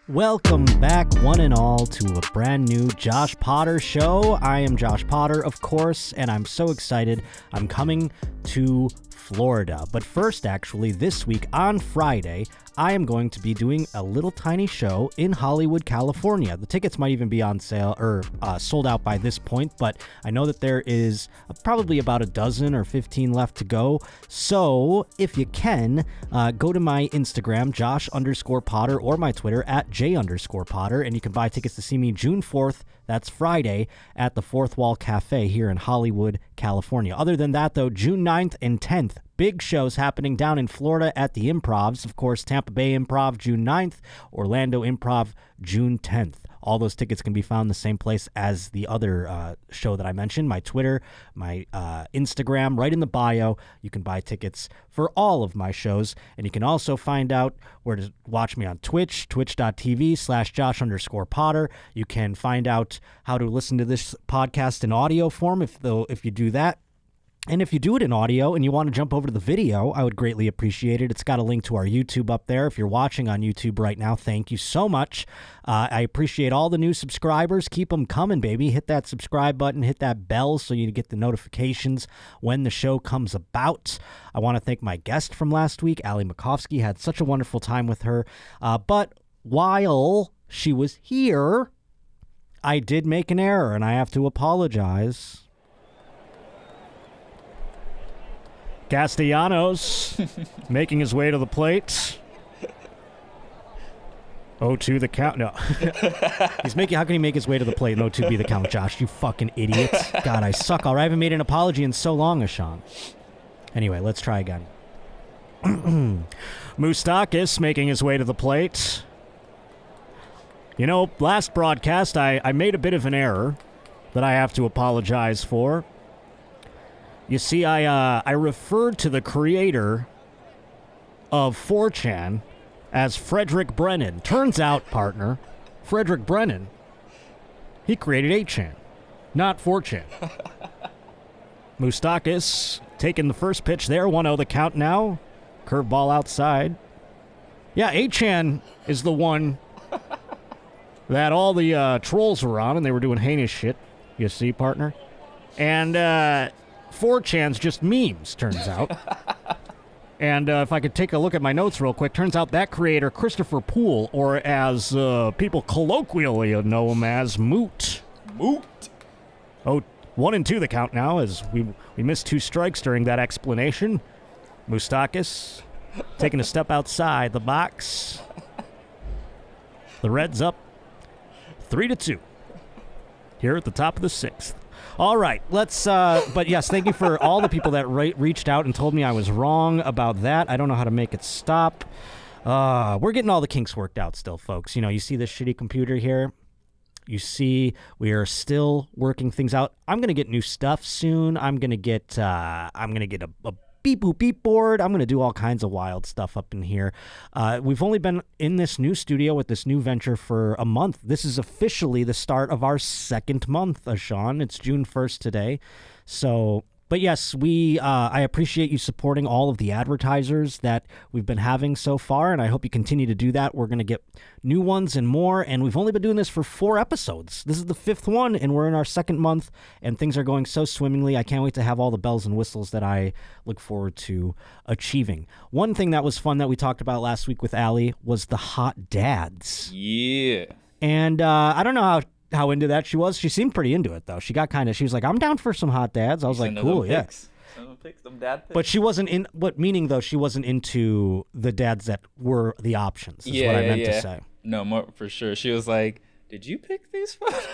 Welcome back, one and all, to a brand new Josh Potter show. I am Josh Potter, of course, and I'm so excited. I'm coming to Florida. But first, actually, this week on Friday, I am going to be doing a little tiny show in Hollywood, California. The tickets might even be on sale or sold out by this point, but I know that there is probably about a dozen or 15 left to go. So if you can, go to my Instagram, Josh_Potter, or my Twitter at J_Potter, and you can buy tickets to see me June 4th. That's Friday at the Fourth Wall Cafe here in Hollywood, California. Other than that, though, June 9th and 10th, big shows happening down in Florida at the Improvs. Of course, Tampa Bay Improv, June 9th, Orlando Improv, June 10th. All those tickets can be found in the same place as the other show that I mentioned, my Twitter, my Instagram, right in the bio. You can buy tickets for all of my shows, and you can also find out where to watch me on Twitch, twitch.tv/Josh_Potter. You can find out how to listen to this podcast in audio form if you do that. And if you do it in audio and you want to jump over to the video, I would greatly appreciate it. It's got a link to our YouTube up there. If you're watching on YouTube right now, thank you so much. I appreciate all the new subscribers. Keep them coming, baby. Hit that subscribe button, hit that bell so you get the notifications when the show comes about. I want to thank my guest from last week, Ali Makovsky. Had such a wonderful time with her. But while she was here, I did make an error, and I have to apologize. Castellanos making his way to the plate. 0-2 the count. No. How can he make his way to the plate and 0-2 be the count, Josh? You fucking idiot. God, I suck. I haven't made an apology in so long, Ashan. Anyway, let's try again. Moustakis making his way to the plate. You know, last broadcast, I made a bit of an error that I have to apologize for. You see, I referred to the creator of 4chan as Frederick Brennan. Turns out, partner, Frederick Brennan, he created 8chan, not 4chan. Moustakis taking the first pitch there, 1-0 the count now. Curveball outside. Yeah, 8chan is the one that all the trolls were on, and they were doing heinous shit, you see, partner. And 4chan's just memes, turns out. And if I could take a look at my notes real quick, turns out that creator, Christopher Poole, or as people colloquially know him as, Moot. Moot. Oh, 1-2 the count now, as we missed 2 strikes during that explanation. Moustakis taking a step outside the box. The Reds up 3-2 here at the top of the 6th. All right, let's, but yes, thank you for all the people that reached out and told me I was wrong about that. I don't know how to make it stop. We're getting all the kinks worked out still, folks. You know, you see this shitty computer here? You see we are still working things out. I'm going to get new stuff soon. I'm going to get a beep boop beep board. I'm going to do all kinds of wild stuff up in here. We've only been in this new studio with this new venture for a month. This is officially the start of our 2nd month, Sean. It's June 1st today. So, but yes, I appreciate you supporting all of the advertisers that we've been having so far, and I hope you continue to do that. We're going to get new ones and more, and we've only been doing this for 4 episodes. This is the 5th one, and we're in our 2nd month, and things are going so swimmingly. I can't wait to have all the bells and whistles that I look forward to achieving. One thing that was fun that we talked about last week with Ali was the hot dads. Yeah. And I don't know how into that she was. She seemed pretty into it, though. She was like, I'm down for some hot dads. I was like, cool, yeah. Some dad pics. But she wasn't she wasn't into the dads that were the options, is what I meant to say. No, more for sure. She was like, did you pick these photos?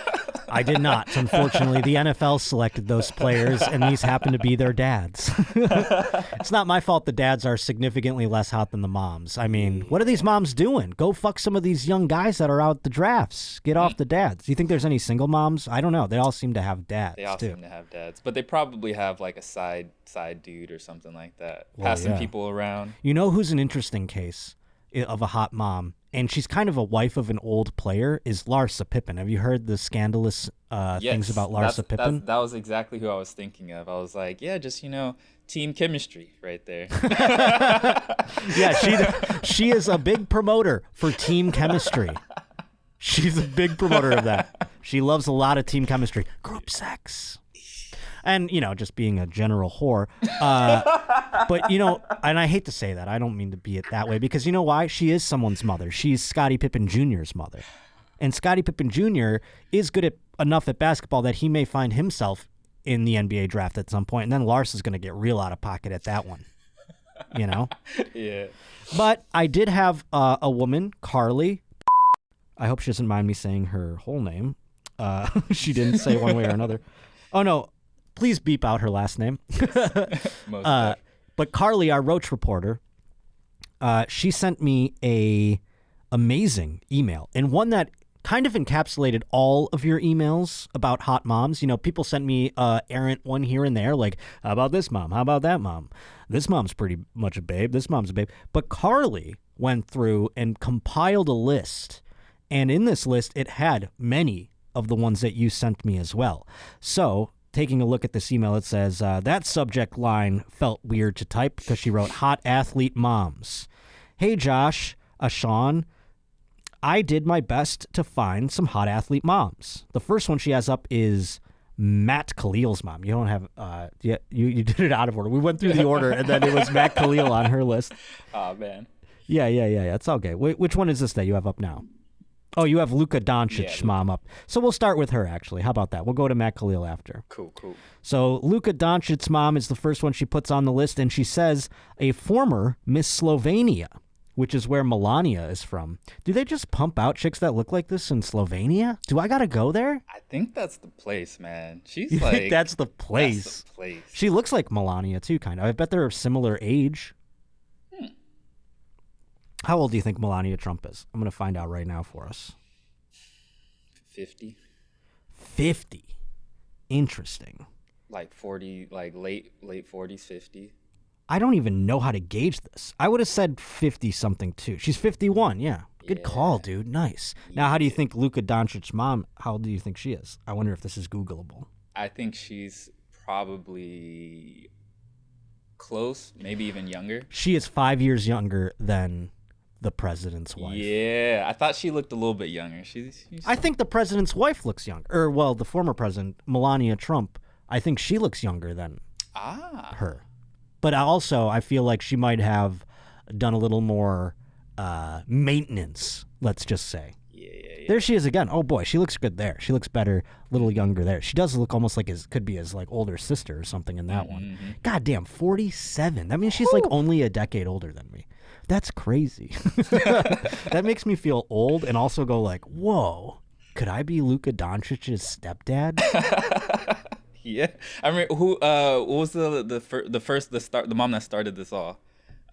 I did not. Unfortunately, the NFL selected those players, and these happen to be their dads. It's not my fault the dads are significantly less hot than the moms. I mean, what are these moms doing? Go fuck some of these young guys that are out at the drafts. Get off the dads. Do you think there's any single moms? I don't know. They all seem to have dads, They all too. seem to have dads. But they probably have, like, a side dude or something like that. Well, Passing yeah. people around. You know who's an interesting case? of a hot mom, and she's kind of a wife of an old player, is Larsa Pippen. Have you heard the scandalous things about Larsa Pippen? That was exactly who I was thinking of. I was like, yeah, just, team chemistry right there. Yeah, she is a big promoter for team chemistry. She's a big promoter of that. She loves a lot of team chemistry. Group sex. And, just being a general whore. But, and I hate to say that. I don't mean to be it that way. Because you know why? She is someone's mother. She's Scottie Pippen Jr.'s mother. And Scottie Pippen Jr. is good enough at basketball that he may find himself in the NBA draft at some point. And then Lars is going to get real out of pocket at that one. Yeah. But I did have a woman, Carly. I hope she doesn't mind me saying her whole name. She didn't say one way or another. Oh, no. Please beep out her last name. But Carly, our Roach reporter, she sent me a amazing email, and one that kind of encapsulated all of your emails about hot moms. People sent me errant one here and there, like, how about this mom? How about that mom? This mom's pretty much a babe. This mom's a babe. But Carly went through and compiled a list, and in this list, it had many of the ones that you sent me as well. So, taking a look at this email, it says, that subject line felt weird to type because she wrote hot athlete moms. Hey, Josh, Sean, I did my best to find some hot athlete moms. The first one she has up is Matt Khalil's mom. You don't have, you did it out of order. We went through the order, and then it was Matt Khalil on her list. Oh, man. Yeah. It's okay. Which one is this that you have up now? Oh, you have Luka Doncic's mom up. So we'll start with her, actually. How about that? We'll go to Matt Khalil after. Cool. So Luka Doncic's mom is the first one she puts on the list, and she says a former Miss Slovenia, which is where Melania is from. Do they just pump out chicks that look like this in Slovenia? Do I got to go there? I think that's the place, man. You think that's the place? That's the place. She looks like Melania, too, kind of. I bet they're a similar age. How old do you think Melania Trump is? I'm going to find out right now for us. 50. 50. Interesting. Like 40, like late 40s, 50. I don't even know how to gauge this. I would have said 50-something, too. She's 51, yeah. Good call, dude. Nice. Now, how do you think Luka Doncic's mom, how old do you think she is? I wonder if this is Googleable. I think she's probably close, maybe even younger. She is 5 years younger than the president's wife. Yeah, I thought she looked a little bit younger. She's I think the president's wife looks younger. Or, the former president, Melania Trump, I think she looks younger than her. But also, I feel like she might have done a little more maintenance, let's just say. Yeah. There she is again. Oh, boy, she looks good there. She looks better, a little younger there. She does look almost like could be his older sister or something in that one. God damn, 47. That means she's only a decade older than me. That's crazy. That makes me feel old and also go whoa, could I be Luka Doncic's stepdad? Yeah. I mean, what was the mom that started this all?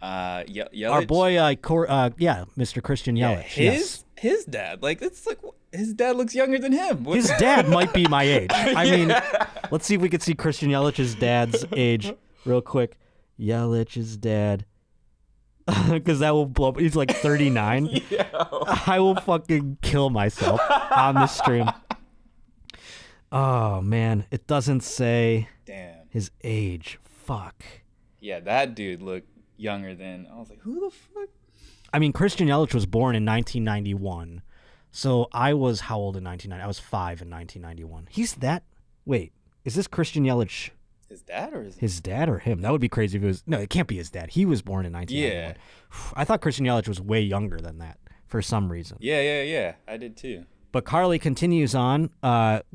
Yelich? Our boy, Mr. Christian Yelich. Yeah, his dad. His dad looks younger than him. His dad might be my age. I mean, let's see if we can see Christian Yelich's dad's age real quick. Yelich's dad. Because that will blow up. He's 39. Yeah. I will fucking kill myself on this stream. Oh, man. It doesn't say his age. Fuck. Yeah, that dude looked younger than... I was like, who the fuck? I mean, Christian Yelich was born in 1991. So I was how old in 1990? I was 5 in 1991. He's that... Wait, is this Christian Yelich... His dad or his dad or him? That would be crazy if it was... No, it can't be his dad. He was born in 1991. Yeah. I thought Christian Yelich was way younger than that for some reason. Yeah. I did too. But Carly continues on.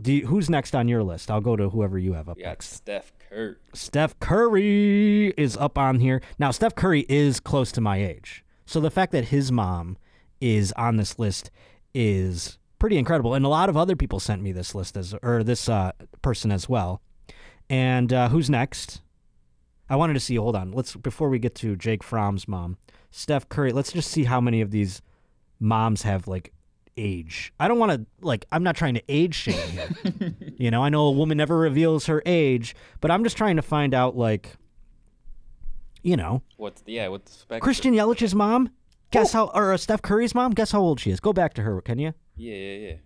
Who's next on your list? I'll go to whoever you have up next. Steph Curry. Steph Curry is up on here. Now, Steph Curry is close to my age. So the fact that his mom is on this list is pretty incredible. And a lot of other people sent me this list this person as well. And who's next? I wanted to see, hold on. Before we get to Jake Fromm's mom, Steph Curry, let's just see how many of these moms have age. I don't want to I'm not trying to age shame here. I know a woman never reveals her age, but I'm just trying to find out what's the spectrum? Christian Yelich's mom, Guess how, or Steph Curry's mom, guess how old she is. Go back to her, can you? Yeah.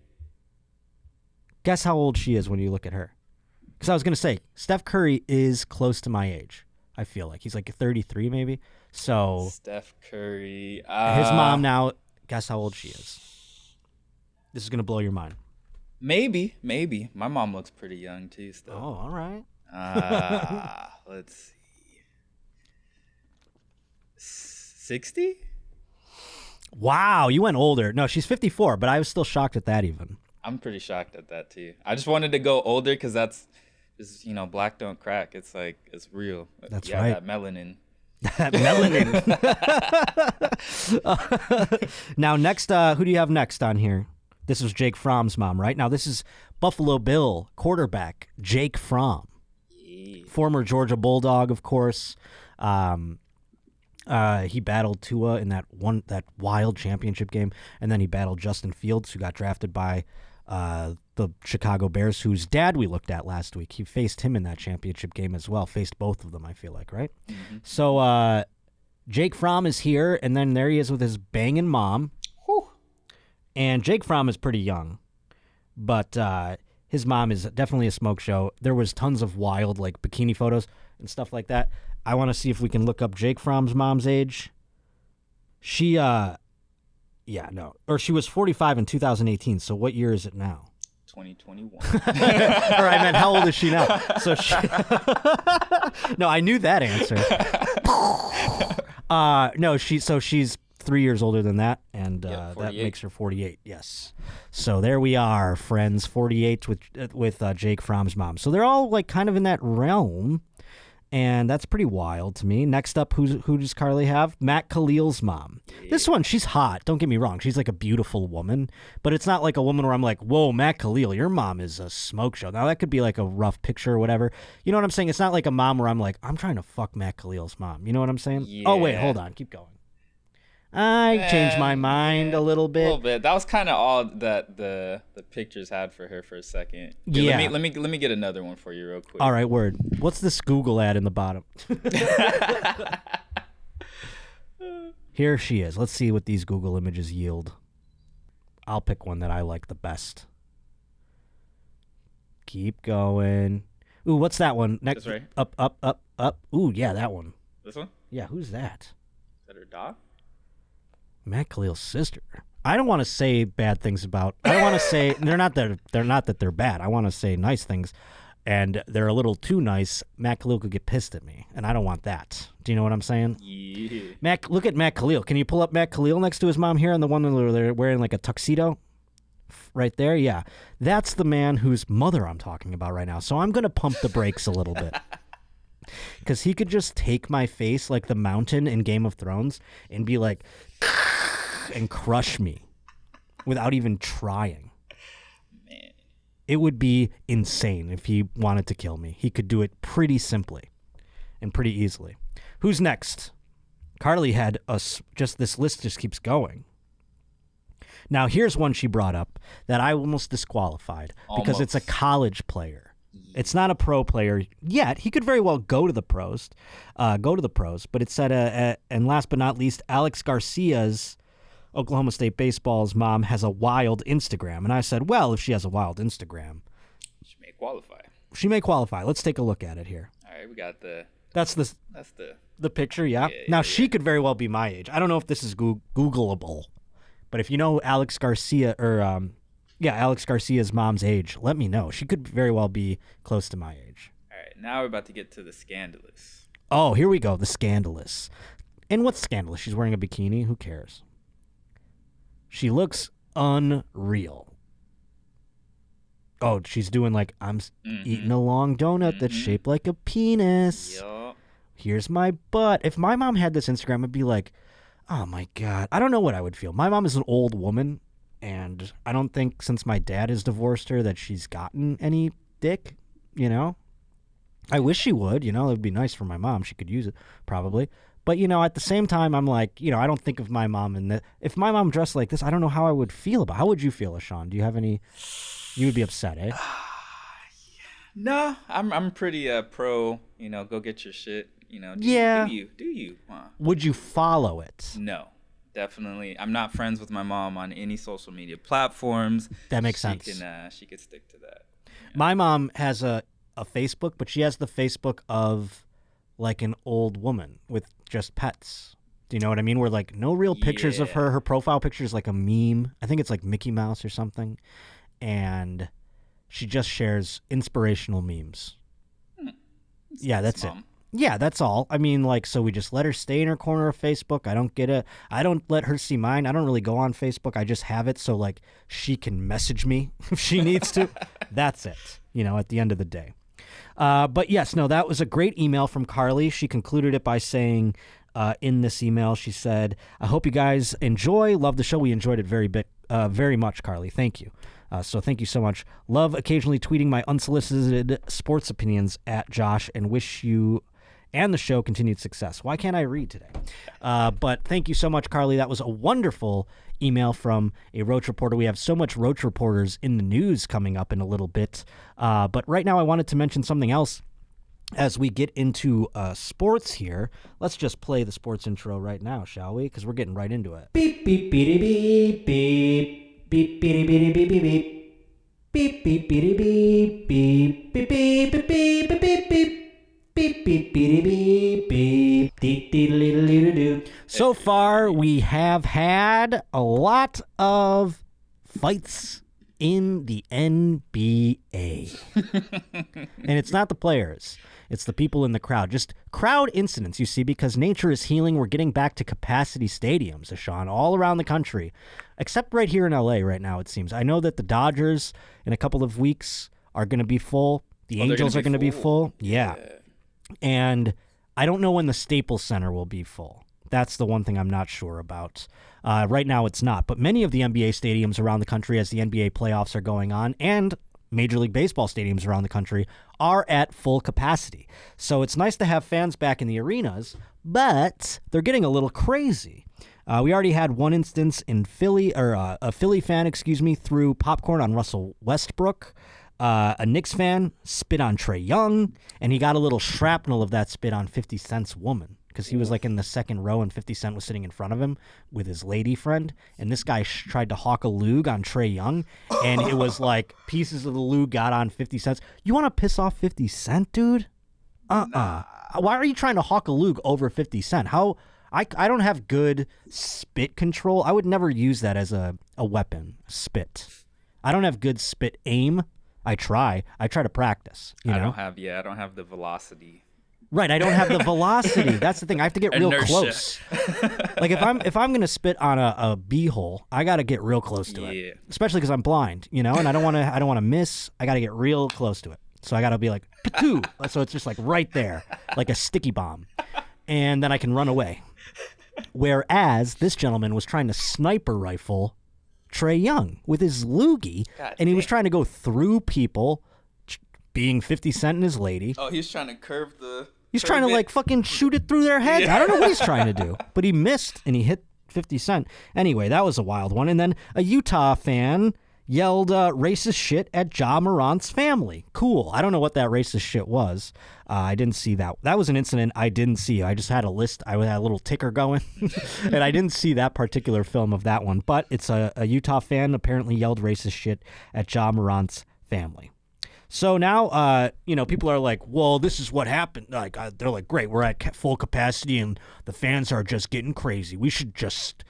Guess how old she is when you look at her. Because I was going to say, Steph Curry is close to my age, I feel like. He's like 33 maybe. So Steph Curry. His mom now, guess how old she is. This is going to blow your mind. Maybe. My mom looks pretty young too still. Oh, all right. Let's see. 60? Wow, you went older. No, she's 54, but I was still shocked at that even. I'm pretty shocked at that too. I just wanted to go older because that's just, black don't crack. It's like, it's real. That's right. That melanin. Melanin. Now, next, who do you have next on here? This was Jake Fromm's mom, right? Now, this is Buffalo Bill quarterback Jake Fromm. Yeah. Former Georgia Bulldog, of course. He battled Tua in that wild championship game, and then he battled Justin Fields, who got drafted by the Chicago Bears, whose dad we looked at last week. He faced him in that championship game as well. Faced both of them, I feel like, right? Mm-hmm. So Jake Fromm is here, and then there he is with his banging mom. Whew. And Jake Fromm is pretty young, but his mom is definitely a smoke show. There was tons of wild like bikini photos and stuff like that. I want to see if we can look up Jake Fromm's mom's age. She was 45 in 2018. So what year is it now? 2021. Or I meant, how old is she now? So no, I knew that answer. No, she's 3 years older than that, and that makes her 48. Yes. So there we are, friends. 48 with Jake Fromm's mom. So they're all like kind of in that realm. And that's pretty wild to me. Next up, who does Carly have? Matt Khalil's mom. Yeah. This one, she's hot. Don't get me wrong. She's like a beautiful woman. But it's not like a woman where I'm like, whoa, Matt Khalil, your mom is a smoke show. Now, that could be like a rough picture or whatever. You know what I'm saying? It's not like a mom where I'm like, I'm trying to fuck Matt Khalil's mom. You know what I'm saying? Yeah. Oh, wait, hold on. Keep going. I changed my mind a little bit. A little bit. That was kind of all that the pictures had for her for a second. Yeah. Let me get another one for you real quick. All right, word. What's this Google ad in the bottom? Here she is. Let's see what these Google images yield. I'll pick one that I like the best. Keep going. Ooh, what's that one? Next, this right? Up. Ooh, yeah, that one. This one? Yeah, who's that? Is that her dog? Matt Khalil's sister. I don't want to say bad things about. I don't want to say they're not that they're bad. I want to say nice things, and they're a little too nice. Matt Khalil could get pissed at me, and I don't want that. Do you know what I'm saying? Yeah. Look at Matt Khalil. Can you pull up Matt Khalil next to his mom here, and the one where they're wearing like a tuxedo? Right there, yeah. That's the man whose mother I'm talking about right now. So I'm gonna pump the brakes a little bit. Because he could just take my face like the mountain in Game of Thrones and be like, and crush me without even trying. Man. It would be insane if he wanted to kill me. He could do it pretty simply and pretty easily. Who's next? Carly had us, just this list just keeps going. Now, here's one she brought up that I almost disqualified because it's a college player. It's not a pro player yet. He could very well go to the pros, but it said, and last but not least, Alex Garcia's, Oklahoma State baseball's mom, has a wild Instagram. And I said, well, if she has a wild Instagram, she may qualify. She may qualify. Let's take a look at it here. All right, we got That's the picture, yeah. Now, she could very well be my age. I don't know if this is Googleable, but if you know Alex Garcia or Alex Garcia's mom's age, let me know. She could very well be close to my age. All right, now we're about to get to the scandalous. Oh, here we go, the scandalous. And what's scandalous? She's wearing a bikini? Who cares? She looks unreal. Oh, she's doing like, I'm eating a long donut that's shaped like a penis. Yup. Here's my butt. If my mom had this Instagram, I'd be like, oh my God. I don't know what I would feel. My mom is an old woman. And I don't think since my dad has divorced her that she's gotten any dick, you know. I wish she would, you know. It would be nice for my mom. She could use it, probably. But, you know, at the same time, I'm like, you know, I don't think of my mom. And if my mom dressed like this, I don't know how I would feel about it. How would you feel, Ashawn? Do you have any? You would be upset, eh? No, I'm pretty pro, you know, go get your shit, you know. Do you? Would you follow it? No. Definitely. I'm not friends with my mom on any social media platforms. That makes sense. She could stick to that. My mom has a Facebook, but she has the Facebook of like an old woman with just pets. Do you know what I mean? Where like no real pictures of her. Her profile picture is like a meme. I think it's like Mickey Mouse or something. And she just shares inspirational memes. Yeah, that's it. Yeah, that's all. I mean, like, so we just let her stay in her corner of Facebook. I don't let her see mine. I don't really go on Facebook. I just have it so, like, she can message me if she needs to. That's it, at the end of the day. But yes, no, that was a great email from Carly. She concluded it by saying, in this email, she said, I hope you guys love the show. We enjoyed it very much, Carly. Thank you. So thank you so much. Love occasionally tweeting my unsolicited sports opinions at Josh and wish you and the show continued success. Why can't I read today? But thank you so much, Carly. That was a wonderful email from a Roach reporter. We have so much Roach reporters in the news coming up in a little bit. But right now I wanted to mention something else as we get into sports here. Let's just play the sports intro right now, shall we? Because we're getting right into it. Beep, beep, beep, beep, beep. Beep, beep, beep, beep, beep, beep. Beep, beep, beep, beep, beep. Beep, beep, beep, beep, beep, beep, beep. Beep, beep, beep, beep, beep. So far, we have had a lot of fights in the NBA. And it's not the players. It's the people in the crowd. Just crowd incidents, you see, because nature is healing. We're getting back to capacity stadiums, Ashawn, all around the country, except right here in LA right now, it seems. I know that the Dodgers in a couple of weeks are going to be full. The Angels are going to be full. Yeah. And I don't know when the Staples Center will be full. That's the one thing I'm not sure about. Right now it's not. But many of the NBA stadiums around the country, as the NBA playoffs are going on, and Major League Baseball stadiums around the country are at full capacity. So it's nice to have fans back in the arenas, but they're getting a little crazy. We already had one instance in Philly, or a Philly fan, threw popcorn on Russell Westbrook. A Knicks fan spit on Trae Young, and he got a little shrapnel of that spit on 50 Cent's woman because he was like in the second row and 50 Cent was sitting in front of him with his lady friend, and this guy tried to hawk a lug on Trae Young, and it was like pieces of the lug got on 50 Cent. You want to piss off 50 Cent, dude? Why are you trying to hawk a lug over 50 Cent? I don't have good spit control. I would never use that as a weapon, spit. I don't have good spit aim. I try to practice. I don't have the velocity. Right, I don't have the velocity. That's the thing. I have to get real close. Like if I'm gonna spit on a beehole, I gotta get real close to it. Especially because I'm blind, and I don't want to miss. I gotta get real close to it. So I gotta be like, patoo. So it's just like right there, like a sticky bomb, and then I can run away. Whereas this gentleman was trying to sniper rifle Trae Young with his loogie, and he was trying to go through people, being 50 Cent and his lady. Oh, he's trying to curve the... He's trying to, like, fucking shoot it through their heads. Yeah. I don't know what he's trying to do, but he missed, and he hit 50 Cent. Anyway, that was a wild one. And then a Utah fan yelled racist shit at Ja Morant's family. Cool. I don't know what that racist shit was. I didn't see that. That was an incident I didn't see. I just had a list. I had a little ticker going, and I didn't see that particular film of that one. But it's a Utah fan apparently yelled racist shit at Ja Morant's family. So now, people are like, well, this is what happened. Like, they're like, great, we're at full capacity, and the fans are just getting crazy. We should just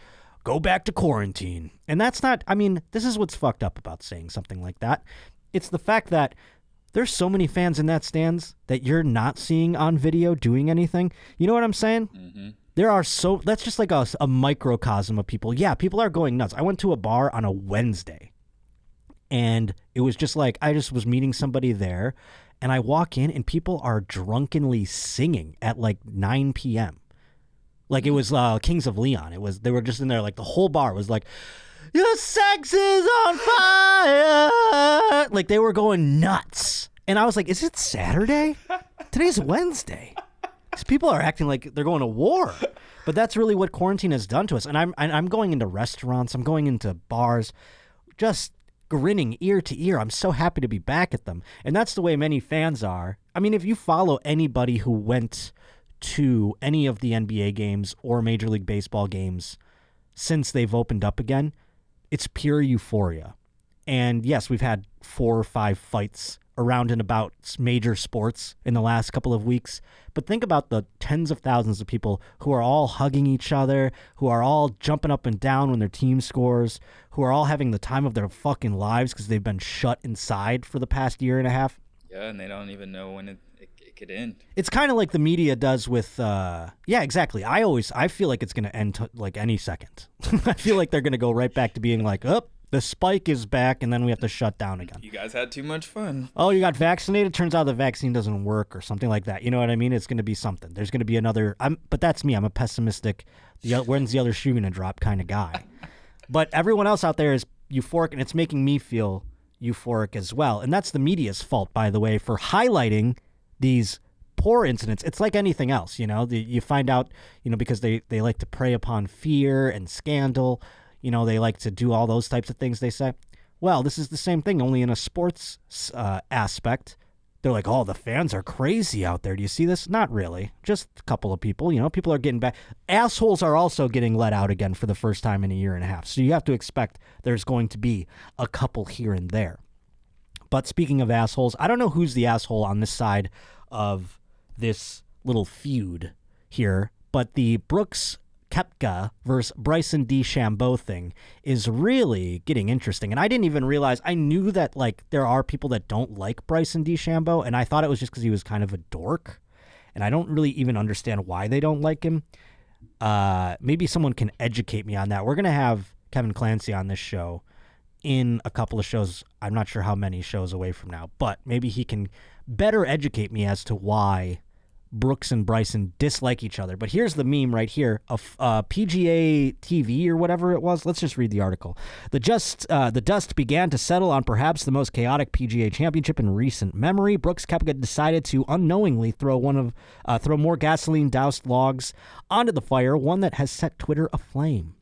go back to quarantine. And that's not, this is what's fucked up about saying something like that. It's the fact that there's so many fans in that stands that you're not seeing on video doing anything. You know what I'm saying? Mm-hmm. That's just like a microcosm of people. Yeah, people are going nuts. I went to a bar on a Wednesday, and it was just like, I just was meeting somebody there, and I walk in, and people are drunkenly singing at like 9 p.m. Like it was Kings of Leon. They were just in there, like the whole bar was like, your sex is on fire. Like they were going nuts. And I was like, is it Saturday? Today's Wednesday. These people are acting like they're going to war. But that's really what quarantine has done to us. And I'm going into restaurants. I'm going into bars, just grinning ear to ear. I'm so happy to be back at them. And that's the way many fans are. If you follow anybody who went to any of the NBA games or Major League Baseball games since they've opened up again, it's pure euphoria. And yes, we've had 4 or 5 fights around and about major sports in the last couple of weeks. But think about the tens of thousands of people who are all hugging each other, who are all jumping up and down when their team scores, who are all having the time of their fucking lives because they've been shut inside for the past year and a half. Yeah, and they don't even know when it could end. It's kind of like the media does with, yeah, exactly. I feel like it's going to end like any second. I feel like they're going to go right back to being like, oh, the spike is back, and then we have to shut down again. You guys had too much fun. Oh, you got vaccinated? Turns out the vaccine doesn't work or something like that. You know what I mean? It's going to be something. There's going to be another, but that's me. I'm a pessimistic, when's the other shoe going to drop kind of guy. But everyone else out there is euphoric, and it's making me feel euphoric as well. And that's the media's fault, by the way, for highlighting these poor incidents. It's like anything else, you find out, because they like to prey upon fear and scandal. They like to do all those types of things, they say. Well, this is the same thing, only in a sports aspect. They're like, oh, the fans are crazy out there. Do you see this? Not really. Just a couple of people. People are getting back. Assholes are also getting let out again for the first time in a year and a half. So you have to expect there's going to be a couple here and there. But speaking of assholes, I don't know who's the asshole on this side of this little feud here, but the Brooks Koepka versus Bryson DeChambeau thing is really getting interesting. And I didn't even realize, I knew that there are people that don't like Bryson DeChambeau, and I thought it was just because he was kind of a dork. And I don't really even understand why they don't like him. Maybe someone can educate me on that. We're going to have Kevin Clancy on this show in a couple of shows. I'm not sure how many shows away from now, but maybe he can better educate me as to why Brooks and Bryson dislike each other. But here's the meme right here of PGA TV or whatever it was. Let's just read the article. The dust began to settle on perhaps the most chaotic PGA championship in recent memory. Brooks Koepka decided to unknowingly throw more gasoline-doused logs onto the fire, one that has set Twitter aflame.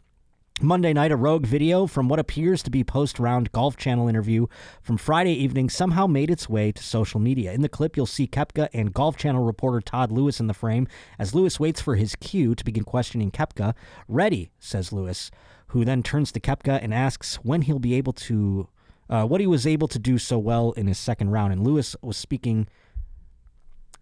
Monday night, a rogue video from what appears to be post-round Golf Channel interview from Friday evening somehow made its way to social media. In the clip, you'll see Koepka and Golf Channel reporter Todd Lewis in the frame as Lewis waits for his cue to begin questioning Koepka. "Ready," says Lewis, who then turns to Koepka and asks when he'll be able to, what he was able to do so well in his second round. And Lewis was speaking.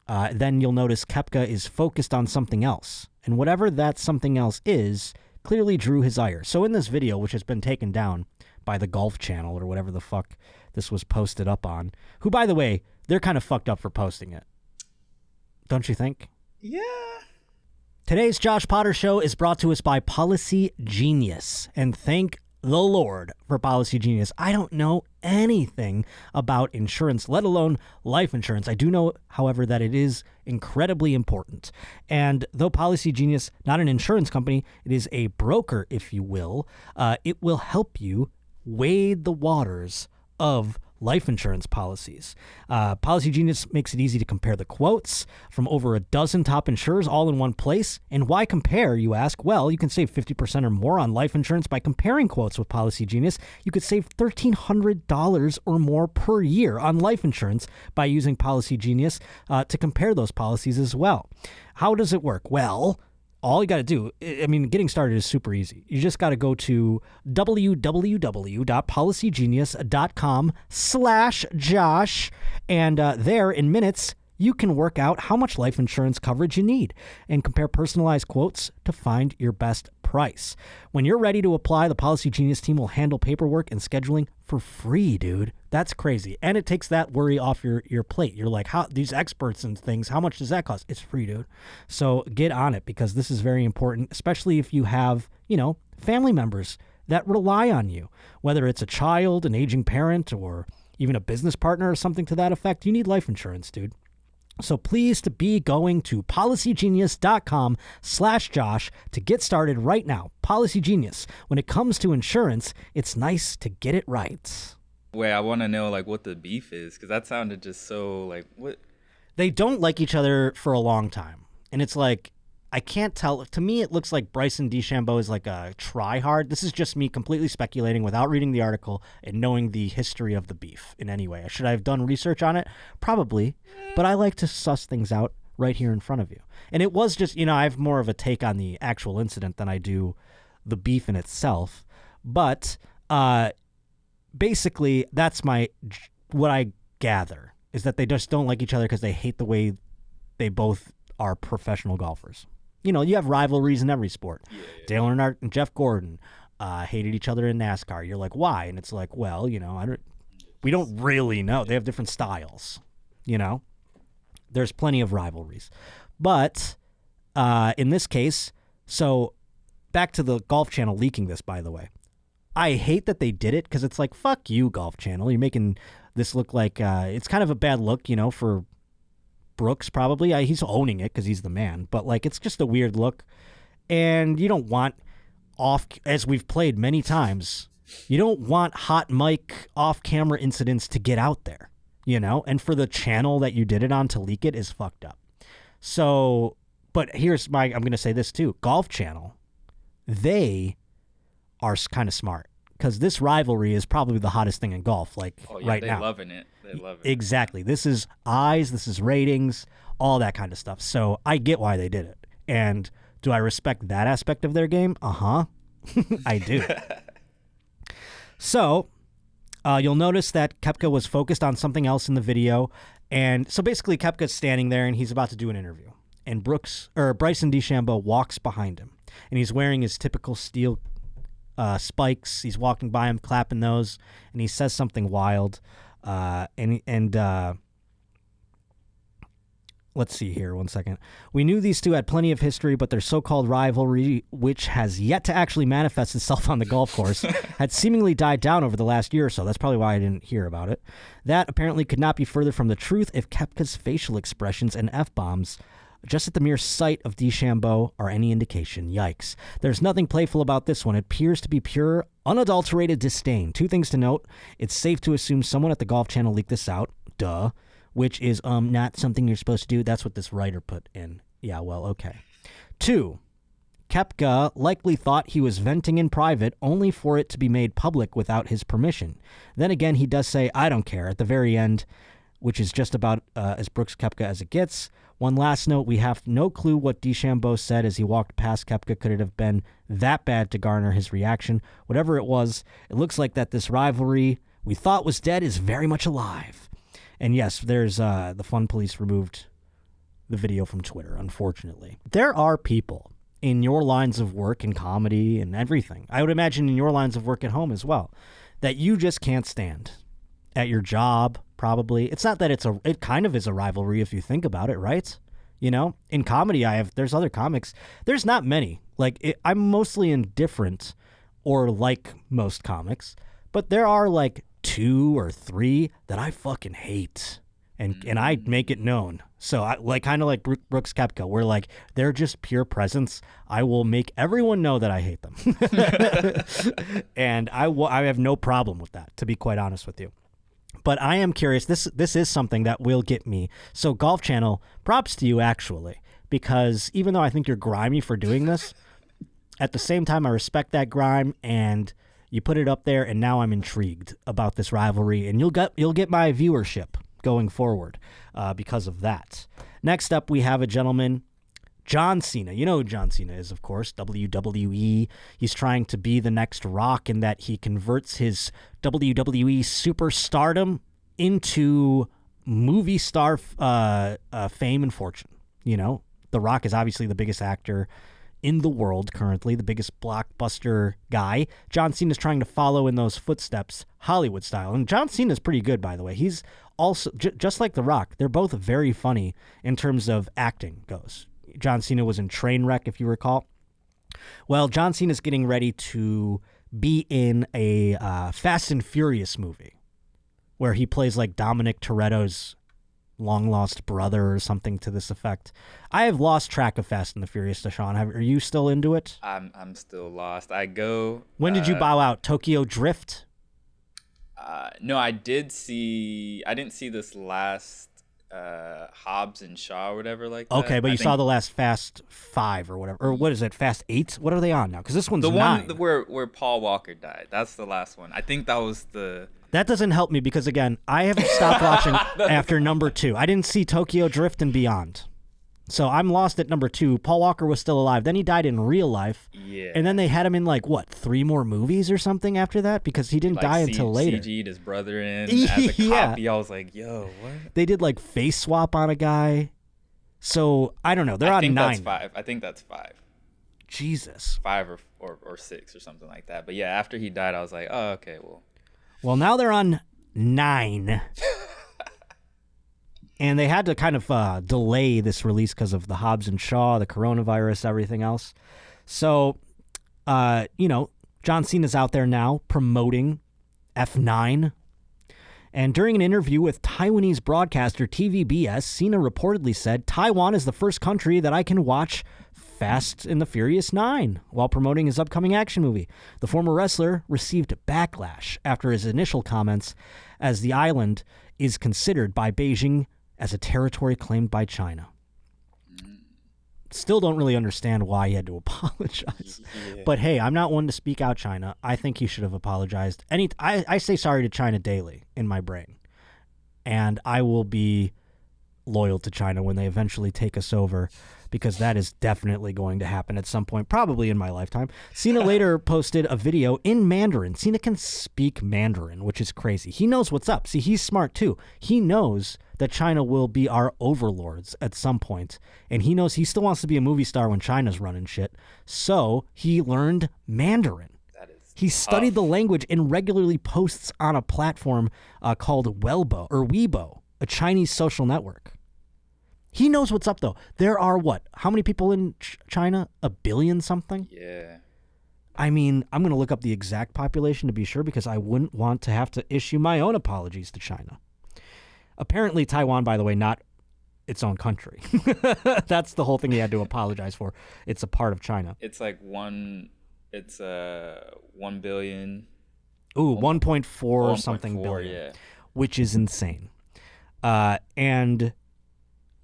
Then you'll notice Koepka is focused on something else. And whatever that something else is, clearly drew his ire. So in this video, which has been taken down by the Golf Channel or whatever the fuck this was posted up on, who, by the way, they're kind of fucked up for posting it. Don't you think? Yeah. Today's Josh Potter Show is brought to us by Policygenius. And thank the Lord for Policygenius. I don't know anything about insurance, let alone life insurance. I do know, however, that it is incredibly important. And though Policygenius, not an insurance company, it is a broker, if you will, it will help you wade the waters of life insurance policies. Policygenius makes it easy to compare the quotes from over a dozen top insurers all in one place. And why compare, you ask? Well, you can save 50% or more on life insurance by comparing quotes with Policygenius. You could save $1,300 or more per year on life insurance by using Policygenius to compare those policies as well. How does it work? Well, all you got to do, getting started is super easy. You just got to go to www.policygenius.com/Josh, and there in minutes, you can work out how much life insurance coverage you need and compare personalized quotes to find your best price. When you're ready to apply, the Policygenius team will handle paperwork and scheduling for free, dude. That's crazy. And it takes that worry off your plate. You're like, how these experts and things, how much does that cost? It's free, dude. So get on it, because this is very important, especially if you have, family members that rely on you, whether it's a child, an aging parent, or even a business partner or something to that effect. You need life insurance, dude. So please to be going to policygenius.com/Josh to get started right now. Policygenius. When it comes to insurance, it's nice to get it right. Wait, I want to know what the beef is, because that sounded just so what? They don't like each other for a long time. And it's I can't tell. To me, it looks like Bryson DeChambeau is like a try-hard. This is just me completely speculating without reading the article and knowing the history of the beef in any way. Should I have done research on it? Probably. But I like to suss things out right here in front of you. And it was just, I have more of a take on the actual incident than I do the beef in itself. But basically, that's what I gather, is that they just don't like each other because they hate the way they both are professional golfers. You know, you have rivalries in every sport. Yeah. Dale Earnhardt and Jeff Gordon hated each other in NASCAR. You're like, why? And it's like, well, you know, we don't really know. They have different styles, you know? There's plenty of rivalries. But in this case, so back to the Golf Channel leaking this, by the way. I hate that they did it because it's like, fuck you, Golf Channel. You're making this look like it's kind of a bad look, you know, for Brooks probably. He's owning it because he's the man. But, like, it's just a weird look. And you don't want as we've played many times, you don't want hot mic off-camera incidents to get out there, you know? And for the channel that you did it on to leak it is fucked up. So, but here's I'm going to say this too. Golf Channel, they are kind of smart because this rivalry is probably the hottest thing in golf, like right now. They're loving it. They love it. Exactly. This is eyes, this is ratings, all that kind of stuff. So I get why they did it. And do I respect that aspect of their game? Uh-huh. I do. So you'll notice that Koepka was focused on something else in the video. And so basically Koepka's standing there and he's about to do an interview. And Bryson DeChambeau walks behind him. And he's wearing his typical steel spikes. He's walking by him, clapping those. And he says something wild. Let's see here, 1 second. We knew these two had plenty of history, but their so-called rivalry, which has yet to actually manifest itself on the golf course, had seemingly died down over the last year or so. That's probably why I didn't hear about it. That apparently could not be further from the truth if Koepka's facial expressions and F-bombs, just at the mere sight of DeChambeau, are any indication. Yikes. There's nothing playful about this one. It appears to be pure, unadulterated disdain. Two things to note. It's safe to assume someone at the Golf Channel leaked this out. Duh. Which is not something you're supposed to do. That's what this writer put in. Yeah, well, okay. 2, Koepka likely thought he was venting in private only for it to be made public without his permission. Then again, he does say, I don't care, at the very end, which is just about as Brooks Koepka as it gets. One last note, we have no clue what DeChambeau said as he walked past Koepka. Could it have been that bad to garner his reaction? Whatever it was, it looks like that this rivalry we thought was dead is very much alive. And yes, there's the Fun Police removed the video from Twitter, unfortunately. There are people in your lines of work in comedy and everything, I would imagine in your lines of work at home as well, that you just can't stand. At your job, probably. It's not that it kind of is a rivalry if you think about it, right? You know, in comedy, there's other comics. There's not many. Like, I'm mostly indifferent or like most comics, but there are like 2 or 3 that I fucking hate, and I make it known. So I kind of like Brooks Koepka, where like they're just pure presence. I will make everyone know that I hate them, and I have no problem with that, to be quite honest with you. But I am curious. This is something that will get me. So Golf Channel, props to you actually, because even though I think you're grimy for doing this, at the same time I respect that grime and. You put it up there, and now I'm intrigued about this rivalry, and you'll get my viewership going forward because of that. Next up, we have a gentleman, John Cena. You know who John Cena is, of course, WWE. He's trying to be the next Rock in that he converts his WWE superstardom into movie star fame and fortune. You know, The Rock is obviously the biggest actor in the world currently, the biggest blockbuster guy. John Cena's trying to follow in those footsteps, Hollywood style. And John Cena's pretty good, by the way. He's also, just like The Rock, they're both very funny in terms of acting goes. John Cena was in Trainwreck, if you recall. Well, John Cena's getting ready to be in a Fast and Furious movie where he plays like Dominic Toretto's long-lost brother or something to this effect. I have lost track of Fast and the Furious, Deshaun. Are you still into it? I'm still lost. I go. When did you bow out? Tokyo Drift? No, I didn't see this last Hobbs and Shaw or whatever like that. Okay, but you saw the last Fast 5 or whatever. Or what is it, Fast 8? What are they on now? Because this one's the 9. one where Paul Walker died. That's the last one. I think that was the... That doesn't help me because, again, I have stopped watching after number 2. I didn't see Tokyo Drift and Beyond. So I'm lost at number 2. Paul Walker was still alive. Then he died in real life. Yeah. And then they had him in, like, what, 3 more movies or something after that? Because he didn't die until later. CG'd his brother in as a copy. I was like, yo, what? They did, like, face swap on a guy. So, I don't know. They're on 9. That's 5. I think that's 5. Jesus. 5 or 6 or something like that. But yeah, after he died, I was like, oh, okay, well. Well, now they're on 9. And they had to kind of delay this release because of the Hobbs and Shaw, the coronavirus, everything else. So, John Cena's out there now promoting F9. And during an interview with Taiwanese broadcaster TVBS, Cena reportedly said, Taiwan is the first country that I can watch Fast and the Furious 9 while promoting his upcoming action movie. The former wrestler received backlash after his initial comments, as the island is considered by Beijing as a territory claimed by China. Still don't really understand why he had to apologize. Yeah. But hey, I'm not one to speak out China. I think he should have apologized. I say sorry to China daily in my brain. And I will be loyal to China when they eventually take us over, because that is definitely going to happen at some point, probably in my lifetime. Cena later posted a video in Mandarin. Cena can speak Mandarin, which is crazy. He knows what's up. See, he's smart too. He knows that China will be our overlords at some point, and he knows he still wants to be a movie star when China's running shit. So he learned Mandarin. He studied the language and regularly posts on a platform called Weibo, a Chinese social network. He knows what's up, though. There are, how many people in China? 1 billion something? Yeah. I mean, I'm going to look up the exact population to be sure, because I wouldn't want to have to issue my own apologies to China. Apparently, Taiwan, by the way, not its own country. That's the whole thing he had to apologize for. It's a part of China. It's like 1 billion. Ooh, 1.4 something billion, yeah. Which is insane. And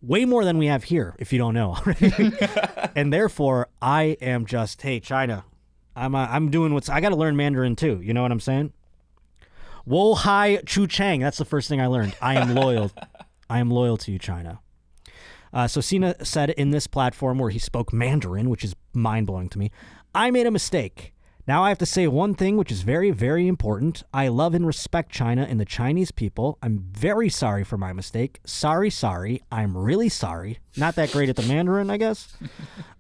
way more than we have here, if you don't know. And therefore, I am just, hey, China, I'm doing I got to learn Mandarin too. You know what I'm saying? Wo hai chu chang. That's the first thing I learned. I am loyal. I am loyal to you, China. So Cena said in this platform where he spoke Mandarin, which is mind-blowing to me, I made a mistake. Now I have to say one thing which is very, very important. I love and respect China and the Chinese people. I'm very sorry for my mistake. Sorry. I'm really sorry. Not that great at the Mandarin, I guess.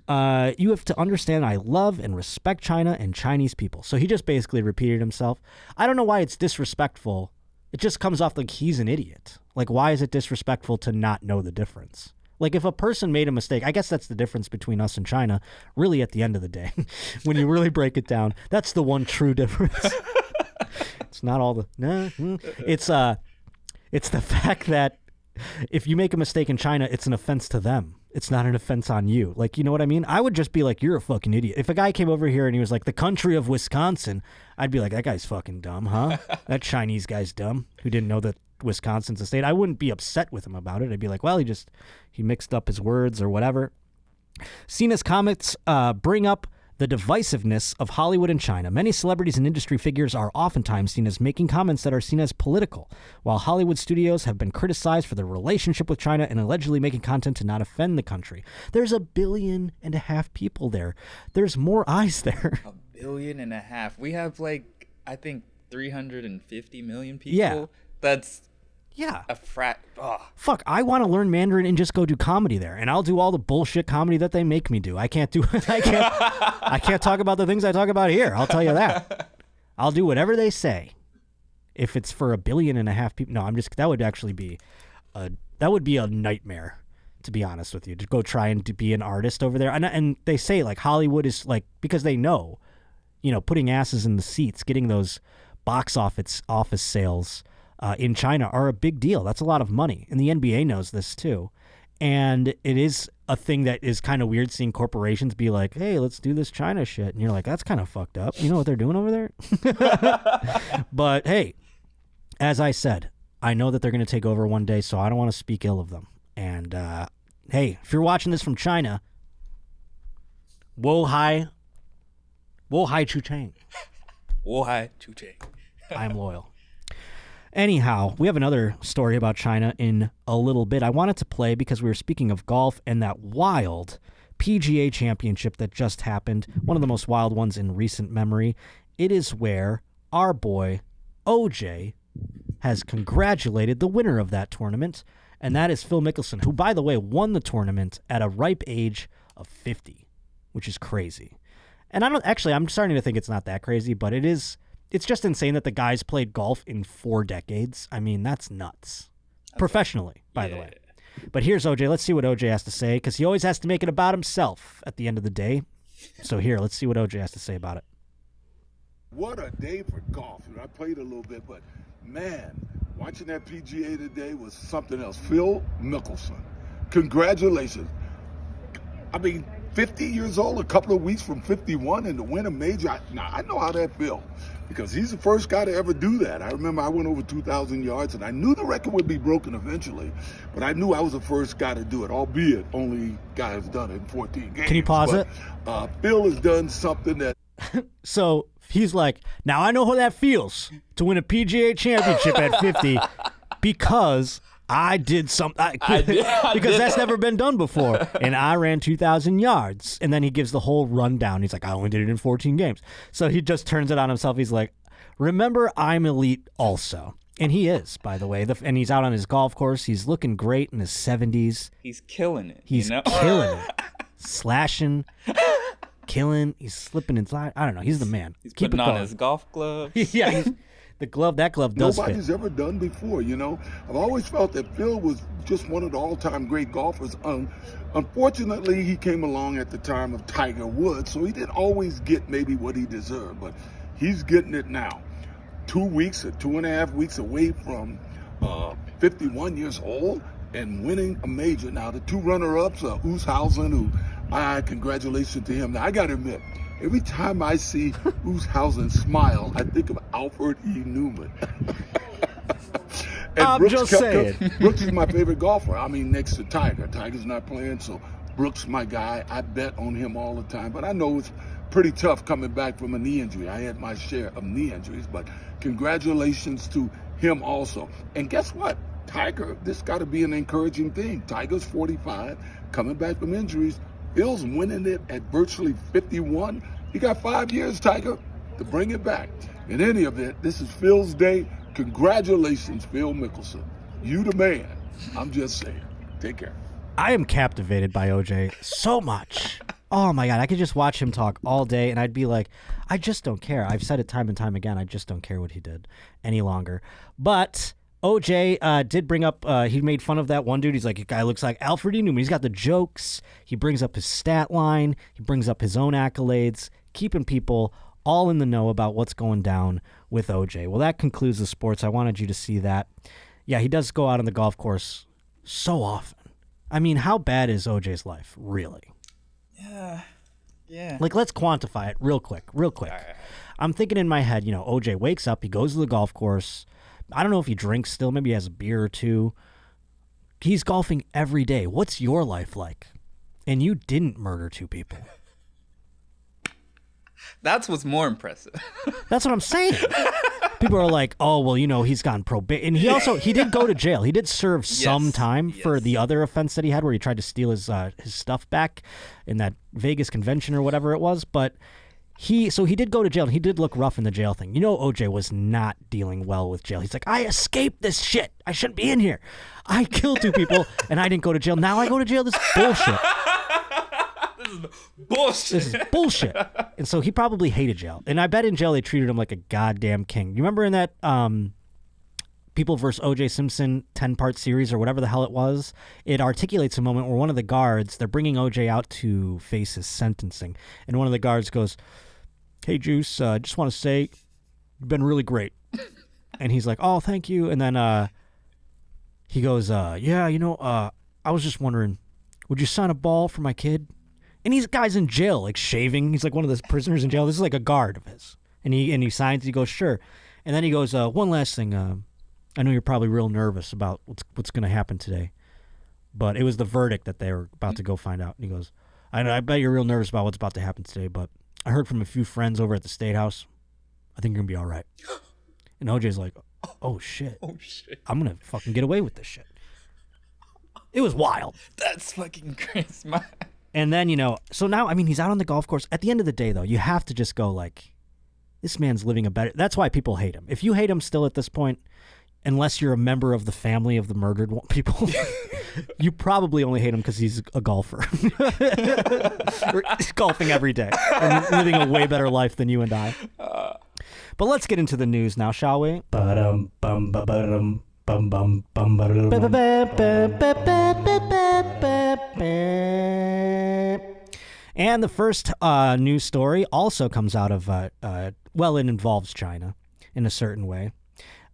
You have to understand I love and respect China and Chinese people. So he just basically repeated himself. I don't know why it's disrespectful. It just comes off like he's an idiot. Like, why is it disrespectful to not know the difference? Like, if a person made a mistake, I guess that's the difference between us and China, really, at the end of the day. When you really break it down, that's the one true difference. It's not all the... It's the fact that if you make a mistake in China, it's an offense to them. It's not an offense on you. Like, you know what I mean? I would just be like, you're a fucking idiot. If a guy came over here and he was like, the country of Wisconsin, I'd be like, that guy's fucking dumb, huh? That Chinese guy's dumb, who didn't know that Wisconsin's a state. I wouldn't be upset with him about it. I'd be like, well, he mixed up his words or whatever. Cena's comments bring up the divisiveness of Hollywood and China. Many celebrities and industry figures are oftentimes seen as making comments that are seen as political, while Hollywood studios have been criticized for their relationship with China and allegedly making content to not offend the country. There's 1.5 billion people there. There's more eyes there. 1.5 billion. We have, like, I think 350 million people. Yeah. That's... Yeah. A frat. Oh. Fuck, I want to learn Mandarin and just go do comedy there. And I'll do all the bullshit comedy that they make me do. I can't talk about the things I talk about here. I'll tell you that. I'll do whatever they say. If it's for 1.5 billion people. No, that would actually be a nightmare, to be honest with you, to go try and to be an artist over there. And they say, like, Hollywood is, like, because they know, putting asses in the seats, getting those box office sales in China are a big deal. That's a lot of money. And the NBA knows this too. And it is a thing that is kind of weird seeing corporations be like, hey, let's do this China shit. And you're like, that's kind of fucked up. You know what they're doing over there? But hey, as I said, I know that they're going to take over one day, so I don't want to speak ill of them. And hey, if you're watching this from China, wo hai chu chang. Wo hai chu chang. I'm loyal. Anyhow, we have another story about China in a little bit. I wanted to play because we were speaking of golf and that wild PGA championship that just happened, one of the most wild ones in recent memory. It is where our boy OJ has congratulated the winner of that tournament, and that is Phil Mickelson, who, by the way, won the tournament at a ripe age of 50, which is crazy. And I'm starting to think it's not that crazy, but it's just insane that the guy's played golf in 4 decades. I mean, that's nuts. Professionally, by the way. But here's OJ. Let's see what OJ has to say, because he always has to make it about himself at the end of the day. So here, let's see what OJ has to say about it. What a day for golf. I played a little bit, but man, watching that PGA today was something else. Phil Mickelson, congratulations. I mean, 50 years old, a couple of weeks from 51, and to win a major. I know how that feels, because he's the first guy to ever do that. I remember I went over 2,000 yards, and I knew the record would be broken eventually, but I knew I was the first guy to do it, albeit only guy has done it in 14 games. Can you pause it? Phil has done something that... So he's like, now I know how that feels to win a PGA championship at 50 because I did something. Because that's never been done before. And I ran 2,000 yards. And then he gives the whole rundown. He's like, I only did it in 14 games. So he just turns it on himself. He's like, remember, I'm elite also. And he is, by the way. And he's out on his golf course. He's looking great in his 70s. He's killing it. He's killing it. Slashing. Killing, he's slipping inside. I don't know. He's the man. He's putting on his golf gloves. Yeah, that glove does nobody's fit. Ever done before, I've always felt that Phil was just one of the all-time great golfers. Unfortunately, he came along at the time of Tiger Woods, so he didn't always get maybe what he deserved, but he's getting it now. 2 weeks or 2.5 weeks away from 51 years old and winning a major. Now, the 2 runner-ups are Oosthuizen, who congratulations to him. Now, I got to admit, every time I see Oosthuizen smile, I think of Alfred E. Newman. And I'm Brooks just Koepka, saying. Brooks is my favorite golfer. I mean, next to Tiger. Tiger's not playing, so Brooks my guy. I bet on him all the time. But I know it's pretty tough coming back from a knee injury. I had my share of knee injuries, but congratulations to him also. And guess what? Tiger, this got to be an encouraging thing. Tiger's 45, coming back from injuries. Phil's winning it at virtually 51. You got 5 years, Tiger, to bring it back. In any event, this is Phil's day. Congratulations, Phil Mickelson. You the man. I'm just saying. Take care. I am captivated by OJ so much. Oh my God, I could just watch him talk all day and I'd be like, I just don't care. I've said it time and time again. I just don't care what he did any longer. But OJ did bring up, he made fun of that one dude. He's like, a guy looks like Alfred E. Newman. He's got the jokes. He brings up his stat line. He brings up his own accolades, keeping people all in the know about what's going down with OJ. Well, that concludes the sports. I wanted you to see that. Yeah, he does go out on the golf course so often. I mean, how bad is OJ's life, really? Yeah. Like, let's quantify it real quick. All right. I'm thinking in my head, OJ wakes up, he goes to the golf course. I don't know if he drinks still. Maybe he has a beer or two. He's golfing every day. What's your life like? And you didn't murder 2 people. That's what's more impressive. That's what I'm saying. People are like, oh, well, he's gone probation. And he did go to jail. He did serve some time for the other offense that he had where he tried to steal his stuff back in that Vegas convention or whatever it was. But he did go to jail. And he did look rough in the jail thing. OJ was not dealing well with jail. He's like, I escaped this shit. I shouldn't be in here. I killed 2 people and I didn't go to jail. Now I go to jail. This is bullshit. This is bullshit. And so he probably hated jail. And I bet in jail they treated him like a goddamn king. You remember in that People vs. OJ Simpson 10-part series or whatever the hell it was? It articulates a moment where one of the guards, they're bringing OJ out to face his sentencing. And one of the guards goes, hey, Juice, just want to say you've been really great. And he's like, oh, thank you. And then he goes, I was just wondering, would you sign a ball for my kid? And he's guy's in jail, like shaving. He's like one of the prisoners in jail. This is like a guard of his. And he signs, he goes, sure. And then he goes, one last thing. I know you're probably real nervous about what's going to happen today. But it was the verdict that they were about to go find out. And he goes, I bet you're real nervous about what's about to happen today, but I heard from a few friends over at the State House. I think you're going to be all right. And OJ's like, oh shit, Oh shit. I'm gonna fucking get away with this shit. It was wild. That's fucking crazy, man. And then, you know, so now, I mean, he's out on the golf course. At the end of the day, though, you have to just go like, this man's living a better... That's why people hate him. If you hate him still at this point, unless you're a member of the family of the murdered people, you probably only hate him because he's a golfer. He's golfing every day and living a way better life than you and I. But let's get into the news now, shall we? And the first news story also comes out of, well, it involves China in a certain way.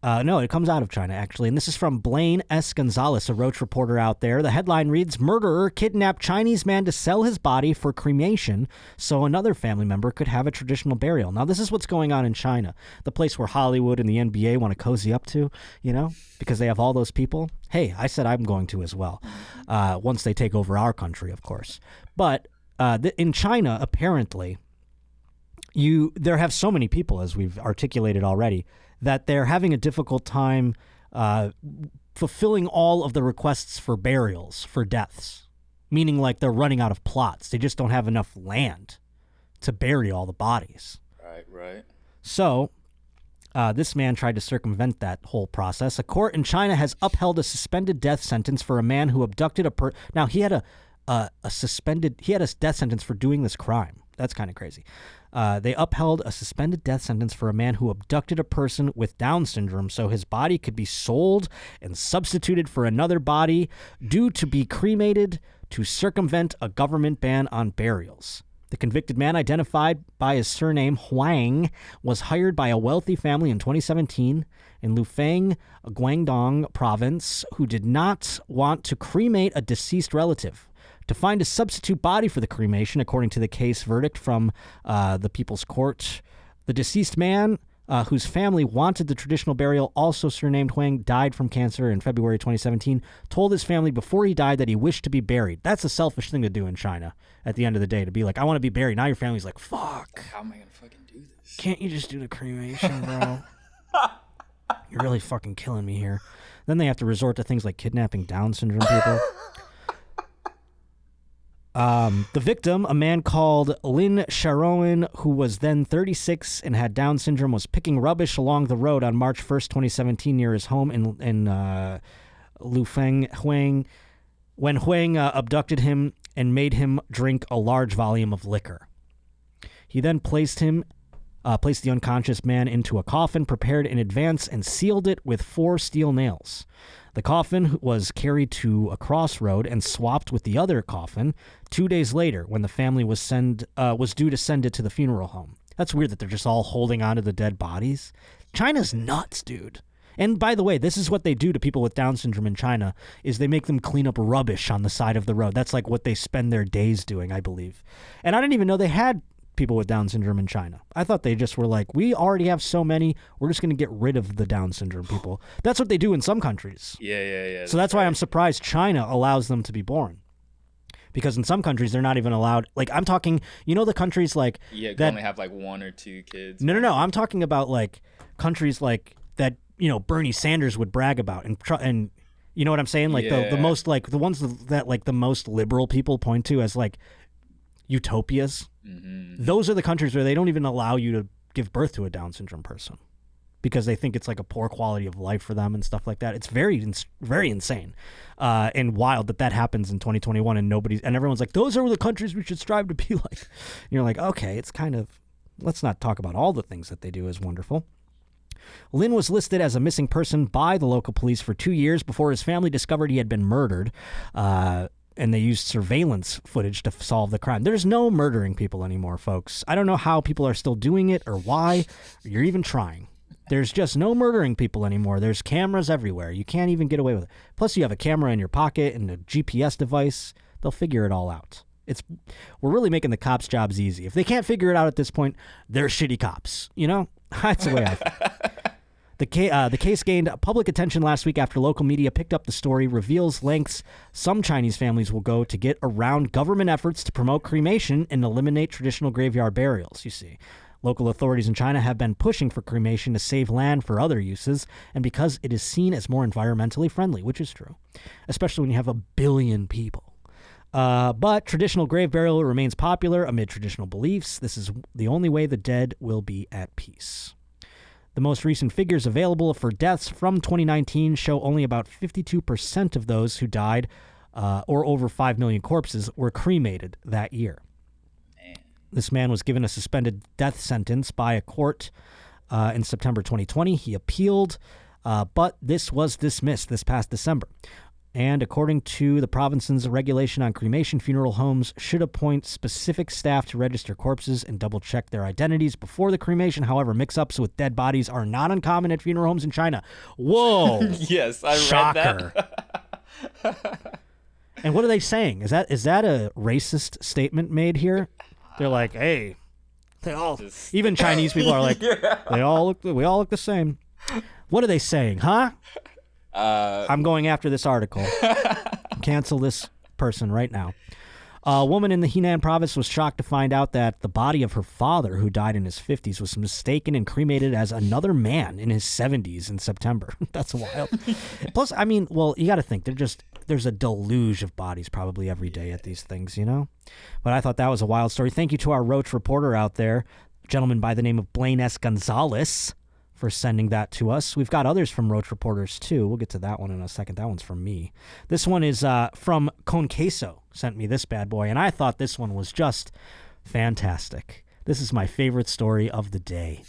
No, it comes out of China, actually. And this is from Blaine S. Gonzalez, a Roach reporter out there. The headline reads, "Murderer kidnapped Chinese man to sell his body for cremation so another family member could have a traditional burial." Now, this is what's going on in China, the place where Hollywood and the NBA want to cozy up to, you know, because they have all those people. Hey, I said I'm going to as well, once they take over our country, of course. But in China, apparently, there have so many people, as we've articulated already, that they're having a difficult time fulfilling all of the requests for burials, for deaths, meaning like they're running out of plots. They just don't have enough land to bury all the bodies. Right. So this man tried to circumvent that whole process. A court in China has upheld a suspended death sentence for a man who abducted a Now, he had a death sentence for doing this crime. That's kind of crazy. They upheld a suspended death sentence for a man who abducted a person with Down syndrome so his body could be sold and substituted for another body due to be cremated to circumvent a government ban on burials. The convicted man, identified by his surname Huang, was hired by a wealthy family in 2017 in Lufeng, Guangdong province, who did not want to cremate a deceased relative. To find a substitute body for the cremation, according to the case verdict from the People's Court, the deceased man, whose family wanted the traditional burial, also surnamed Huang, died from cancer in February 2017, told his family before he died that he wished to be buried. That's a selfish thing to do in China at the end of the day, to be like, I want to be buried. Now your family's like, fuck. How am I gonna fucking do this? Can't you just do the cremation, bro? You're really fucking killing me here. Then they have to resort to things like kidnapping Down syndrome people. The victim, a man called Lin Sharoen, who was then 36 and had Down syndrome, was picking rubbish along the road on March 1st, 2017, near his home in Lufeng, Huang, when Huang abducted him and made him drink a large volume of liquor. He then placed the unconscious man into a coffin prepared in advance and sealed it with 4 steel nails. The coffin was carried to a crossroad and swapped with the other coffin 2 days later when the family was due to send it to the funeral home. That's weird that they're just all holding on to the dead bodies. China's nuts, dude. And by the way, this is what they do to people with Down syndrome in China, is they make them clean up rubbish on the side of the road. That's like what they spend their days doing, I believe. And I didn't even know they had people with Down syndrome in China. I thought they just were like, we already have so many, we're just going to get rid of the Down syndrome people. That's what they do in some countries. Yeah. So that's why I'm surprised China allows them to be born. Because in some countries, they're not even allowed. Like, I'm talking, you know, the countries like... Yeah, that only have like 1 or 2 kids. No. I'm talking about like countries like that, you know, Bernie Sanders would brag about. And you know what I'm saying? Like the most, like the ones that like the most liberal people point to as like utopias. Mm-hmm. Those are the countries where they don't even allow you to give birth to a Down syndrome person because they think it's like a poor quality of life for them and stuff like that. It's very insane and wild that happens in 2021 and everyone's like, those are the countries we should strive to be like. And you're like, okay, it's kind of, let's not talk about all the things that they do as wonderful. Lin was listed as a missing person by the local police for 2 years before his family discovered he had been murdered. And they used surveillance footage to solve the crime. There's no murdering people anymore, folks. I don't know how people are still doing it or why you're even trying. There's just no murdering people anymore. There's cameras everywhere. You can't even get away with it. Plus, you have a camera in your pocket and a GPS device. They'll figure it all out. We're really making the cops' jobs easy. If they can't figure it out at this point, they're shitty cops. You know? That's the way I feel. The case gained public attention last week after local media picked up the story, reveals lengths some Chinese families will go to get around government efforts to promote cremation and eliminate traditional graveyard burials, you see. Local authorities in China have been pushing for cremation to save land for other uses, and because it is seen as more environmentally friendly, which is true, especially when you have 1 billion people. But traditional grave burial remains popular amid traditional beliefs. This is the only way the dead will be at peace. The most recent figures available for deaths from 2019 show only about 52% of those who died, or over 5 million corpses, were cremated that year. This man was given a suspended death sentence by a court in September 2020. He appealed, but this was dismissed this past December. And according to the province's regulation on cremation, funeral homes should appoint specific staff to register corpses and double-check their identities before the cremation. However, mix-ups with dead bodies are not uncommon at funeral homes in China. Whoa! Yes, I Shocker. read that. And what are they saying? Is that a racist statement made here? They're like, hey, they all, even Chinese people are like, we all look the same. What are they saying, huh? I'm going after this article. Cancel this person right now. A woman in the Henan province was shocked to find out that the body of her father, who died in his 50s, was mistaken and cremated as another man in his 70s in September. That's wild. Plus, I mean, well, you got to think, there's a deluge of bodies probably every day at these things, you know? But I thought that was a wild story. Thank you to our Roach reporter out there, a gentleman by the name of Blaine S. Gonzalez, for sending that to us. We've got others from Roach reporters, too. We'll get to that one in a second. That one's from me. This one is from Con Queso, sent me this bad boy, and I thought this one was just fantastic. This is my favorite story of the day.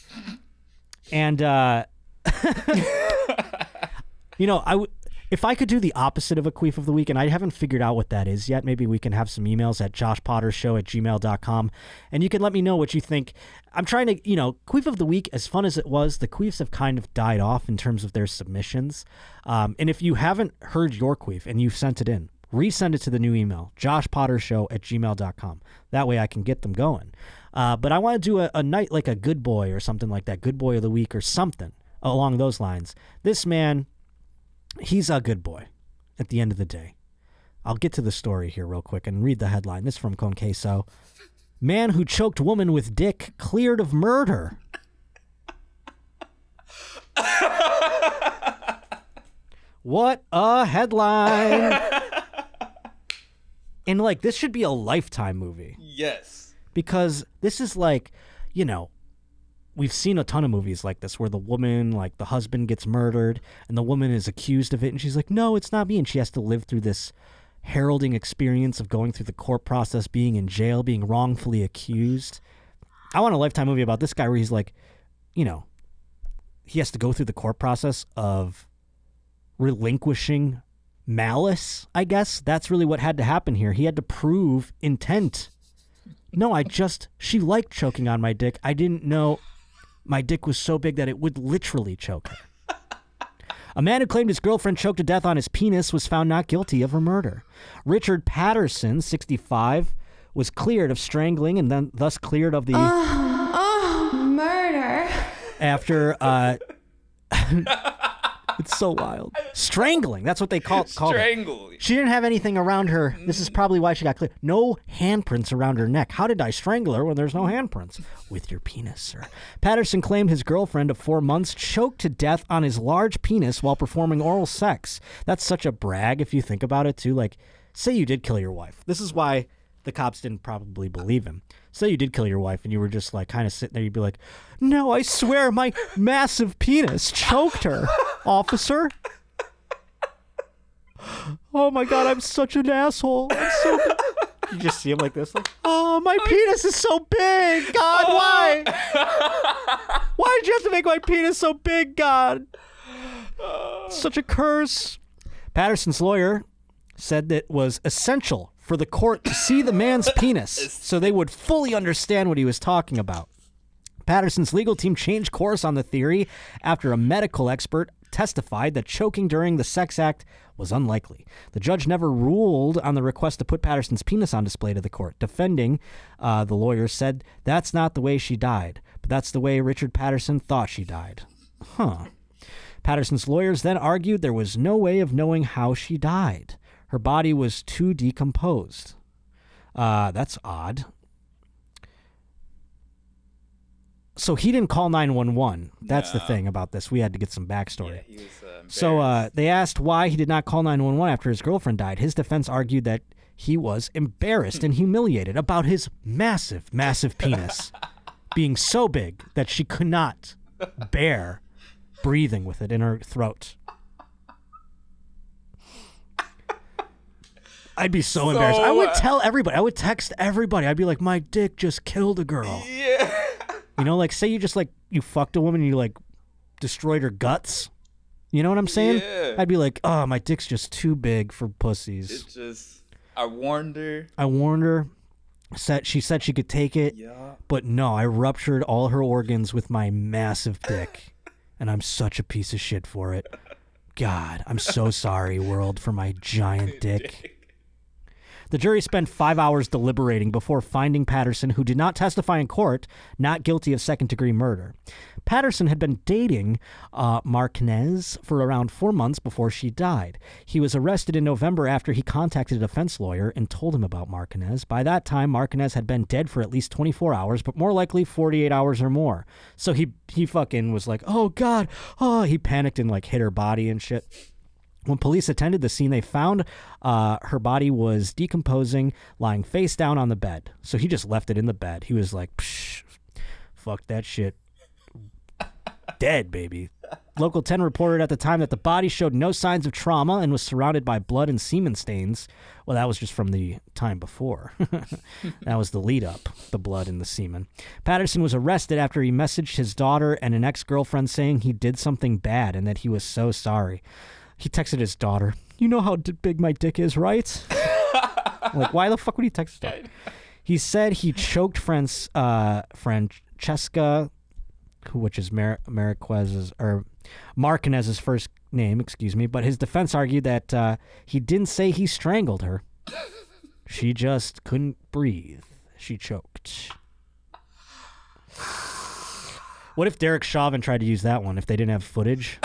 And, you know, if I could do the opposite of a queef of the week, and I haven't figured out what that is yet, maybe we can have some emails at joshpottershow@gmail.com, and you can let me know what you think. I'm trying to, you know, queef of the week, as fun as it was, the queefs have kind of died off in terms of their submissions. And if you haven't heard your queef and you've sent it in, resend it to the new email, joshpottershow@gmail.com. That way I can get them going. But I want to do a night like a good boy or something like that, good boy of the week or something along those lines. This man, he's a good boy at the end of the day. I'll get to the story here real quick and read the headline. This is from Con Queso. Man who choked woman with dick cleared of murder. What a headline. And like, this should be a Lifetime movie. Yes. Because this is like, you know, we've seen a ton of movies like this where the woman, like the husband gets murdered and the woman is accused of it and she's like, no, it's not me. And she has to live through this heralding experience of going through the court process, being in jail, being wrongfully accused. I want a Lifetime movie about this guy where he's like, you know, he has to go through the court process of relinquishing malice, I guess. That's really what had to happen here. He had to prove intent. No, she liked choking on my dick. I didn't know my dick was so big that it would literally choke her. A man who claimed his girlfriend choked to death on his penis was found not guilty of her murder. Richard Patterson, 65, was cleared of strangling and then thus cleared of the... murder. After... It's so wild. Strangling. That's what they called Strangle. it. She didn't have anything around her. This is probably why she got cleared. No handprints around her neck. How did I strangle her when there's no handprints? With your penis, sir. Patterson claimed his girlfriend of 4 months choked to death on his large penis while performing oral sex. That's such a brag if you think about it, too. Like, say you did kill your wife. This is why the cops didn't probably believe him. Say you did kill your wife and you were just like kind of sitting there. You'd be like, no, I swear my massive penis choked her, officer. Oh my God, I'm such an asshole. I'm so big. You just see him like this, like, oh, my penis is so big. God, why? Why did you have to make my penis so big, God? It's such a curse. Patterson's lawyer said that it was essential for the court to see the man's penis so they would fully understand what he was talking about. Patterson's legal team changed course on the theory after a medical expert testified that choking during the sex act was unlikely. The judge never ruled on the request to put Patterson's penis on display to the court. Defending, the lawyer said, that's not the way she died, but that's the way Richard Patterson thought she died. Patterson's lawyers then argued there was no way of knowing how she died. Her body was too decomposed. That's odd. So he didn't call 911. That's the thing about this. We had to get some backstory. Yeah, he was So they asked why he did not call 911 after his girlfriend died. His defense argued that he was embarrassed and humiliated about his massive, massive penis being so big that she could not bear breathing with it in her throat. I'd be so embarrassed. I would tell everybody. I would text everybody. I'd be like, my dick just killed a girl. Yeah. You know, like, say you just, like, you fucked a woman and you, like, destroyed her guts. You know what I'm saying? Yeah. I'd be like, oh, my dick's just too big for pussies. It's just, I warned her. She said she could take it. Yeah. But no, I ruptured all her organs with my massive dick. And I'm such a piece of shit for it. God, I'm so sorry, world, for my giant dick. The jury spent 5 hours deliberating before finding Patterson, who did not testify in court, not guilty of second-degree murder. Patterson had been dating Marquez for around 4 months before she died. He was arrested in November after he contacted a defense lawyer and told him about Marquez. By that time, Marquez had been dead for at least 24 hours, but more likely 48 hours or more. So he fucking was like, oh, God. Oh, he panicked and, like, hit her body and shit. When police attended the scene, they found her body was decomposing, lying face down on the bed. So he just left it in the bed. He was like, psh, fuck that shit. Dead, baby. Local 10 reported at the time that the body showed no signs of trauma and was surrounded by blood and semen stains. Well, that was just from the time before. That was the lead up, the blood and the semen. Patterson was arrested after he messaged his daughter and an ex-girlfriend saying he did something bad and that he was so sorry. He texted his daughter, you know how big my dick is, right? Like, why the fuck would he text his daughter? He said he choked Francesca, which is Marquez's first name, but his defense argued that he didn't say he strangled her. She just couldn't breathe. She choked. What if Derek Chauvin tried to use that one if they didn't have footage?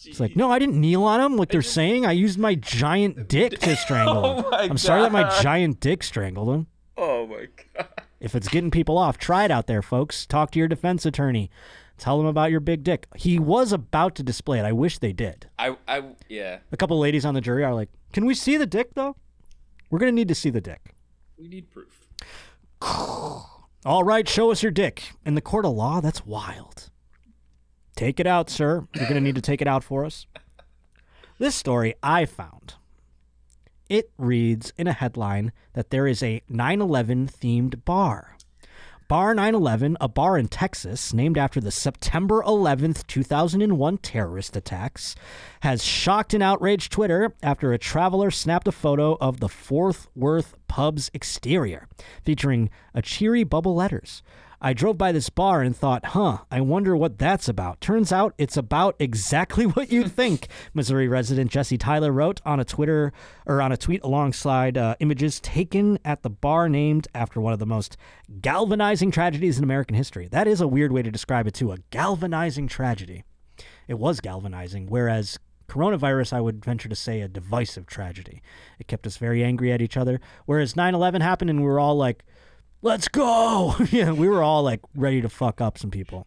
It's like, no, I didn't kneel on him like they're saying. I used my giant dick to strangle him. I'm sorry that my giant dick strangled him. Oh, my God. If it's getting people off, try it out there, folks. Talk to your defense attorney. Tell them about your big dick. He was about to display it. I wish they did. Yeah. A couple ladies on the jury are like, can we see the dick, though? We're going to need to see the dick. We need proof. All right, show us your dick. In the court of law, that's wild. Take it out, sir. You're going to need to take it out for us. This story I found. It reads in a headline that there is a 9/11 themed bar. Bar 9/11, a bar in Texas named after the September 11th, 2001 terrorist attacks, has shocked and outraged Twitter after a traveler snapped a photo of the Fort Worth pub's exterior, featuring a cheery bubble letters. I drove by this bar and thought, I wonder what that's about. Turns out it's about exactly what you think, Missouri resident Jesse Tyler wrote on a tweet alongside images taken at the bar named after one of the most galvanizing tragedies in American history. That is a weird way to describe it, too, a galvanizing tragedy. It was galvanizing, whereas coronavirus, I would venture to say, a divisive tragedy. It kept us very angry at each other, whereas 9/11 happened and we were all like, let's go. Yeah, we were all like ready to fuck up some people.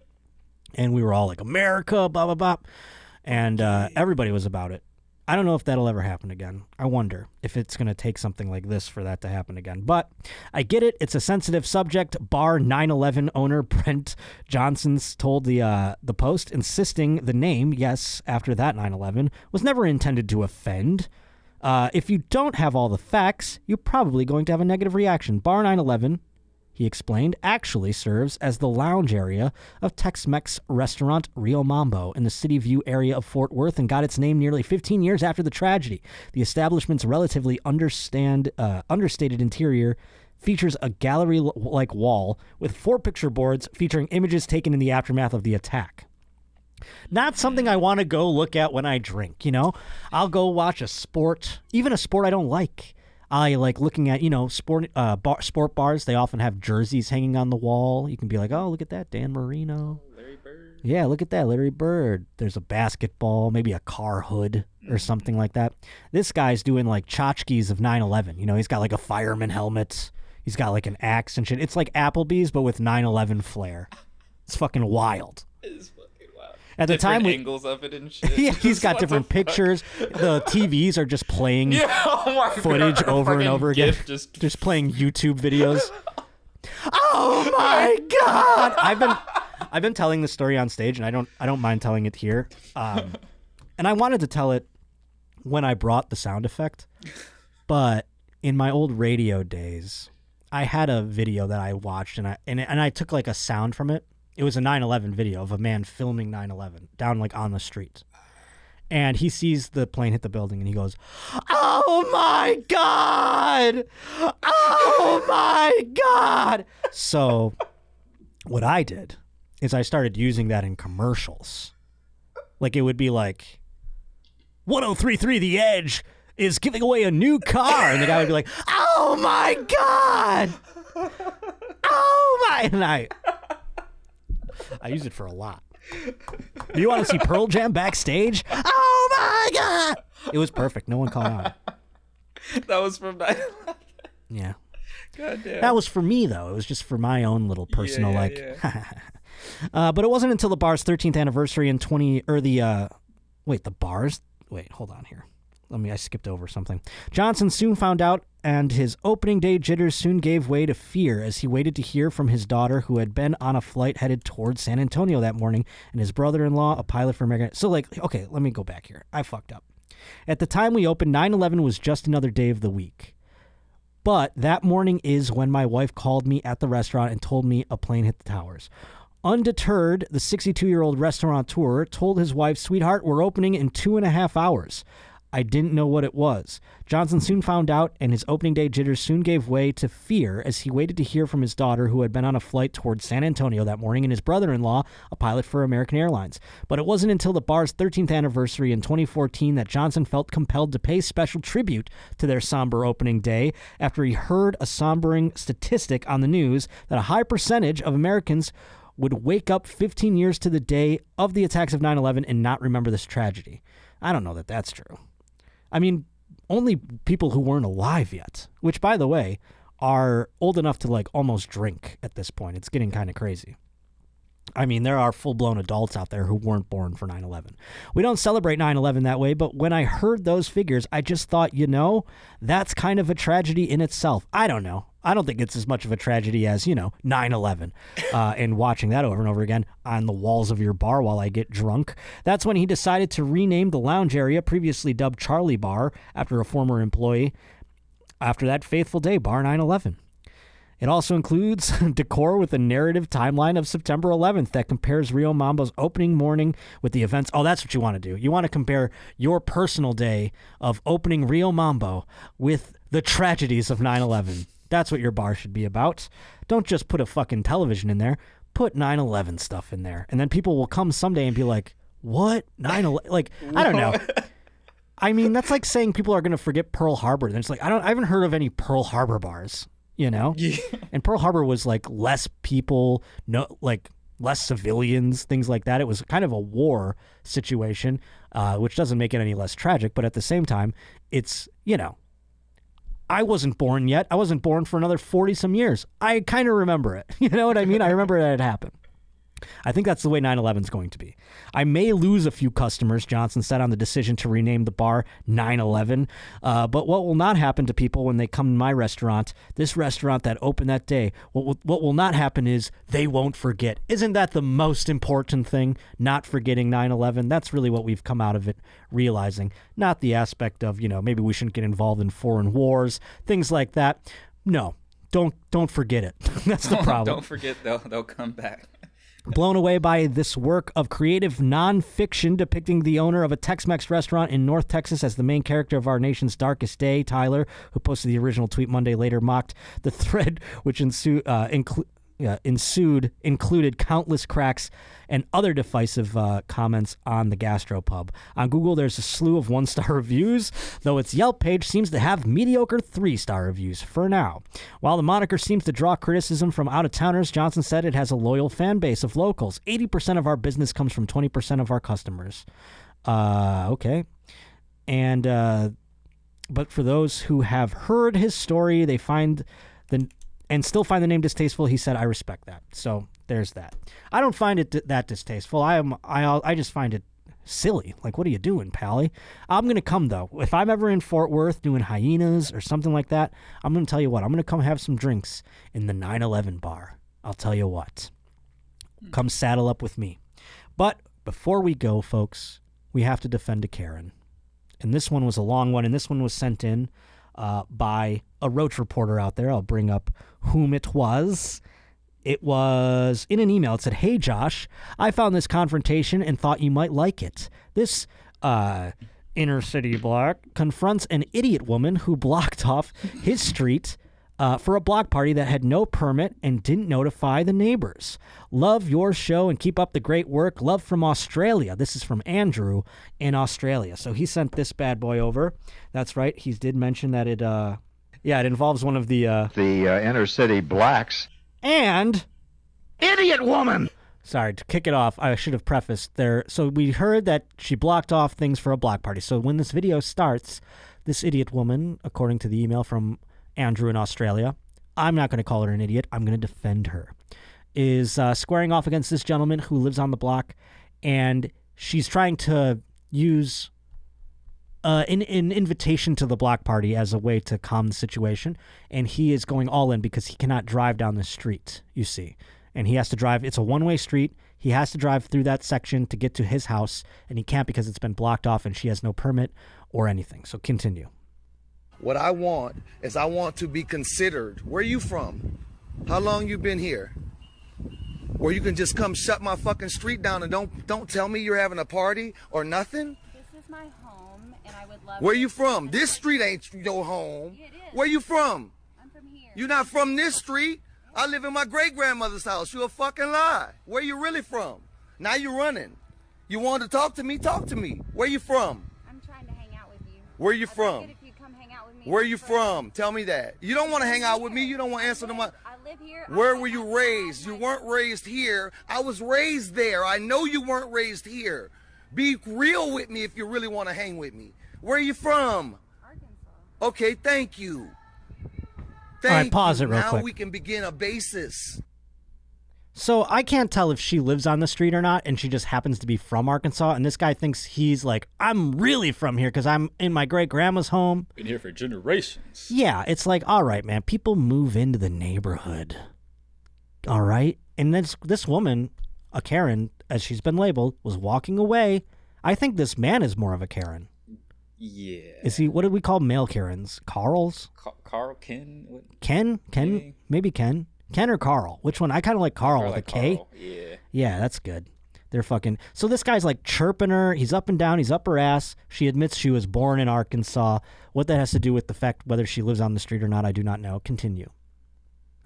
And we were all like, America, blah, blah, blah. And everybody was about it. I don't know if that'll ever happen again. I wonder if it's going to take something like this for that to happen again. But I get it. It's a sensitive subject. Bar 9/11 owner Brent Johnson's told the Post, insisting the name, yes, after that 9/11, was never intended to offend. If you don't have all the facts, you're probably going to have a negative reaction. Bar 9/11, he explained, actually serves as the lounge area of Tex-Mex restaurant Rio Mambo in the City View area of Fort Worth and got its name nearly 15 years after the tragedy. The establishment's relatively understated interior features a gallery-like wall with 4 picture boards featuring images taken in the aftermath of the attack. Not something I want to go look at when I drink, you know? I'll go watch a sport, even a sport I don't like. I like looking at, sport bars. They often have jerseys hanging on the wall. You can be like, oh, look at that, Dan Marino. Larry Bird. Yeah, look at that, Larry Bird. There's a basketball, maybe a car hood or something like that. This guy's doing like tchotchkes of 9/11. He's got like a fireman helmet. He's got like an axe and shit. It's like Applebee's, but with 9/11 flair. It's fucking wild. It's fucking wild. At the time, angles of it and shit. Yeah, he's got different pictures. The TVs are just playing footage over and over again. Just playing YouTube videos. Oh my God! I've been telling this story on stage, and I don't mind telling it here. And I wanted to tell it when I brought the sound effect, but in my old radio days, I had a video that I watched, and I took like a sound from it. It was a 9/11 video of a man filming 9/11 down like on the street. And he sees the plane hit the building and he goes, "Oh my God! Oh my God!" So what I did is I started using that in commercials. Like it would be like, 1033 The Edge is giving away a new car. And the guy would be like, "Oh my God! Oh my..." And I use it for a lot. Do you want to see Pearl Jam backstage? Oh my God! It was perfect. No one caught on. That was from 9/11. Yeah. God damn. That was for me, though. It was just for my own little personal, Yeah. But it wasn't until the bar's 13th anniversary in hold on here. I skipped over something. Johnson soon found out, and his opening day jitters soon gave way to fear as he waited to hear from his daughter, who had been on a flight headed towards San Antonio that morning, and his brother-in-law, a pilot for American. So, okay, let me go back here. I fucked up. At the time we opened, 9/11 was just another day of the week. But that morning is when my wife called me at the restaurant and told me a plane hit the towers. Undeterred, the 62-year-old restaurateur told his wife, "Sweetheart, we're opening in 2.5 hours." I didn't know what it was. Johnson soon found out, and his opening day jitters soon gave way to fear as he waited to hear from his daughter, who had been on a flight towards San Antonio that morning, and his brother-in-law, a pilot for American Airlines. But it wasn't until the bar's 13th anniversary in 2014 that Johnson felt compelled to pay special tribute to their somber opening day after he heard a sombering statistic on the news that a high percentage of Americans would wake up 15 years to the day of the attacks of 9/11 and not remember this tragedy. I don't know that that's true. I mean, only people who weren't alive yet, which, by the way, are old enough to like almost drink at this point. It's getting kind of crazy. I mean, there are full-blown adults out there who weren't born for 9/11. We don't celebrate 9/11 that way, but when I heard those figures, I just thought, that's kind of a tragedy in itself. I don't know. I don't think it's as much of a tragedy as, 9/11. And watching that over and over again on the walls of your bar while I get drunk. That's when he decided to rename the lounge area, previously dubbed Charlie Bar, after a former employee. After that faithful day, Bar 9/11. It also includes decor with a narrative timeline of September 11th that compares Rio Mambo's opening morning with the events. Oh, that's what you want to do. You want to compare your personal day of opening Rio Mambo with the tragedies of 9/11. That's what your bar should be about. Don't just put a fucking television in there. Put 9/11 stuff in there. And then people will come someday and be like, what? 9/11? Like, I don't know. I mean, that's like saying people are going to forget Pearl Harbor. And it's like, I haven't heard of any Pearl Harbor bars. Yeah. And Pearl Harbor was like less people, less civilians, things like that. It was kind of a war situation, which doesn't make it any less tragic. But at the same time, it's, I wasn't born yet. I wasn't born for another 40-some years. I kind of remember it. You know what I mean? I remember that it happened. I think that's the way 9/11 is going to be. I may lose a few customers, Johnson said on the decision to rename the bar 9/11. But what will not happen to people when they come to my restaurant, this restaurant that opened that day, what will not happen is they won't forget. Isn't that the most important thing? Not forgetting 9/11. That's really what we've come out of it realizing. Not the aspect of, maybe we shouldn't get involved in foreign wars, things like that. No, don't forget it. That's the problem. Don't forget, they'll come back. Blown away by this work of creative nonfiction depicting the owner of a Tex-Mex restaurant in North Texas as the main character of our nation's darkest day, Tyler, who posted the original tweet Monday, later mocked the thread, which ensued included countless cracks and other divisive comments on the gastropub. On Google, there's a slew of 1-star reviews, though its Yelp page seems to have mediocre 3-star reviews for now. While the moniker seems to draw criticism from out-of-towners, Johnson said it has a loyal fan base of locals. 80% of our business comes from 20% of our customers. Okay. And but for those who have heard his story, they find and still find the name distasteful. He said, I respect that. So there's that. I don't find it that distasteful. I just find it silly. Like, what are you doing, Pally? I'm going to come, though. If I'm ever in Fort Worth doing hyenas or something like that, I'm going to tell you what. I'm going to come have some drinks in the 911 bar. I'll tell you what. Come saddle up with me. But before we go, folks, we have to defend a Karen. And this one was a long one, and this one was sent in by a Roach reporter out there. I'll bring up whom it was. It was in an email. It said, "Hey, Josh, I found this confrontation and thought you might like it. This inner city block confronts an idiot woman who blocked off his street for a block party that had no permit and didn't notify the neighbors. Love your show and keep up the great work. Love from Australia." This is from Andrew in Australia. So he sent this bad boy over. That's right. He did mention that it involves one of the inner city blacks. And Idiot woman! Sorry, to kick it off, I should have prefaced there. So we heard that she blocked off things for a block party. So when this video starts, this idiot woman, according to the email from Andrew in Australia, I'm not going to call her an idiot, I'm going to defend her, is squaring off against this gentleman who lives on the block, and she's trying to use an invitation to the block party as a way to calm the situation, and he is going all in because he cannot drive down the street, you see. And he has to drive, it's a one-way street, he has to drive through that section to get to his house, and he can't because it's been blocked off and she has no permit or anything. So continue. What I want is I want to be considered. Where are you from? How long you been here? Or you can just come shut my fucking street down and don't tell me you're having a party or nothing? This is my home, and I would love. Where you from? This street ain't your home. It is. Where you from? I'm from here. You're not from this street. I live in my great-grandmother's house. You a fucking lie. Where you really from? Now you running. You want to talk to me? Talk to me. Where you from? I'm trying to hang out with you. Where you I'd like from? it if you come hang out with me. Where you from? Tell me that. You don't want to hang out with me. You don't want to answer to my... I live here. Where were you raised? You weren't raised here. I was raised there. I know you weren't raised here. Be real with me if you really want to hang with me. Where are you from? Arkansas. Okay, thank you. All right, pause it real now quick. we can begin a basis. So I can't tell if she lives on the street or not, and she just happens to be from Arkansas, and this guy thinks he's like, I'm really from here because I'm in my great-grandma's home. Been here for generations. Yeah, it's like, all right, man, people move into the neighborhood. All right? And this woman, a Karen, as she's been labeled, was walking away. I think this man is more of a Karen. Yeah. Is he, what did we call male Karens? Carls? Carl, Ken? What? Ken? Yeah. Maybe Ken? Ken or Carl? Which one? I kind of like Carl with like a K. Carl. Yeah. Yeah, that's good. They're fucking... So this guy's like chirping her. He's up and down. He's up her ass. She admits she was born in Arkansas. What that has to do with the fact whether she lives on the street or not, I do not know. Continue.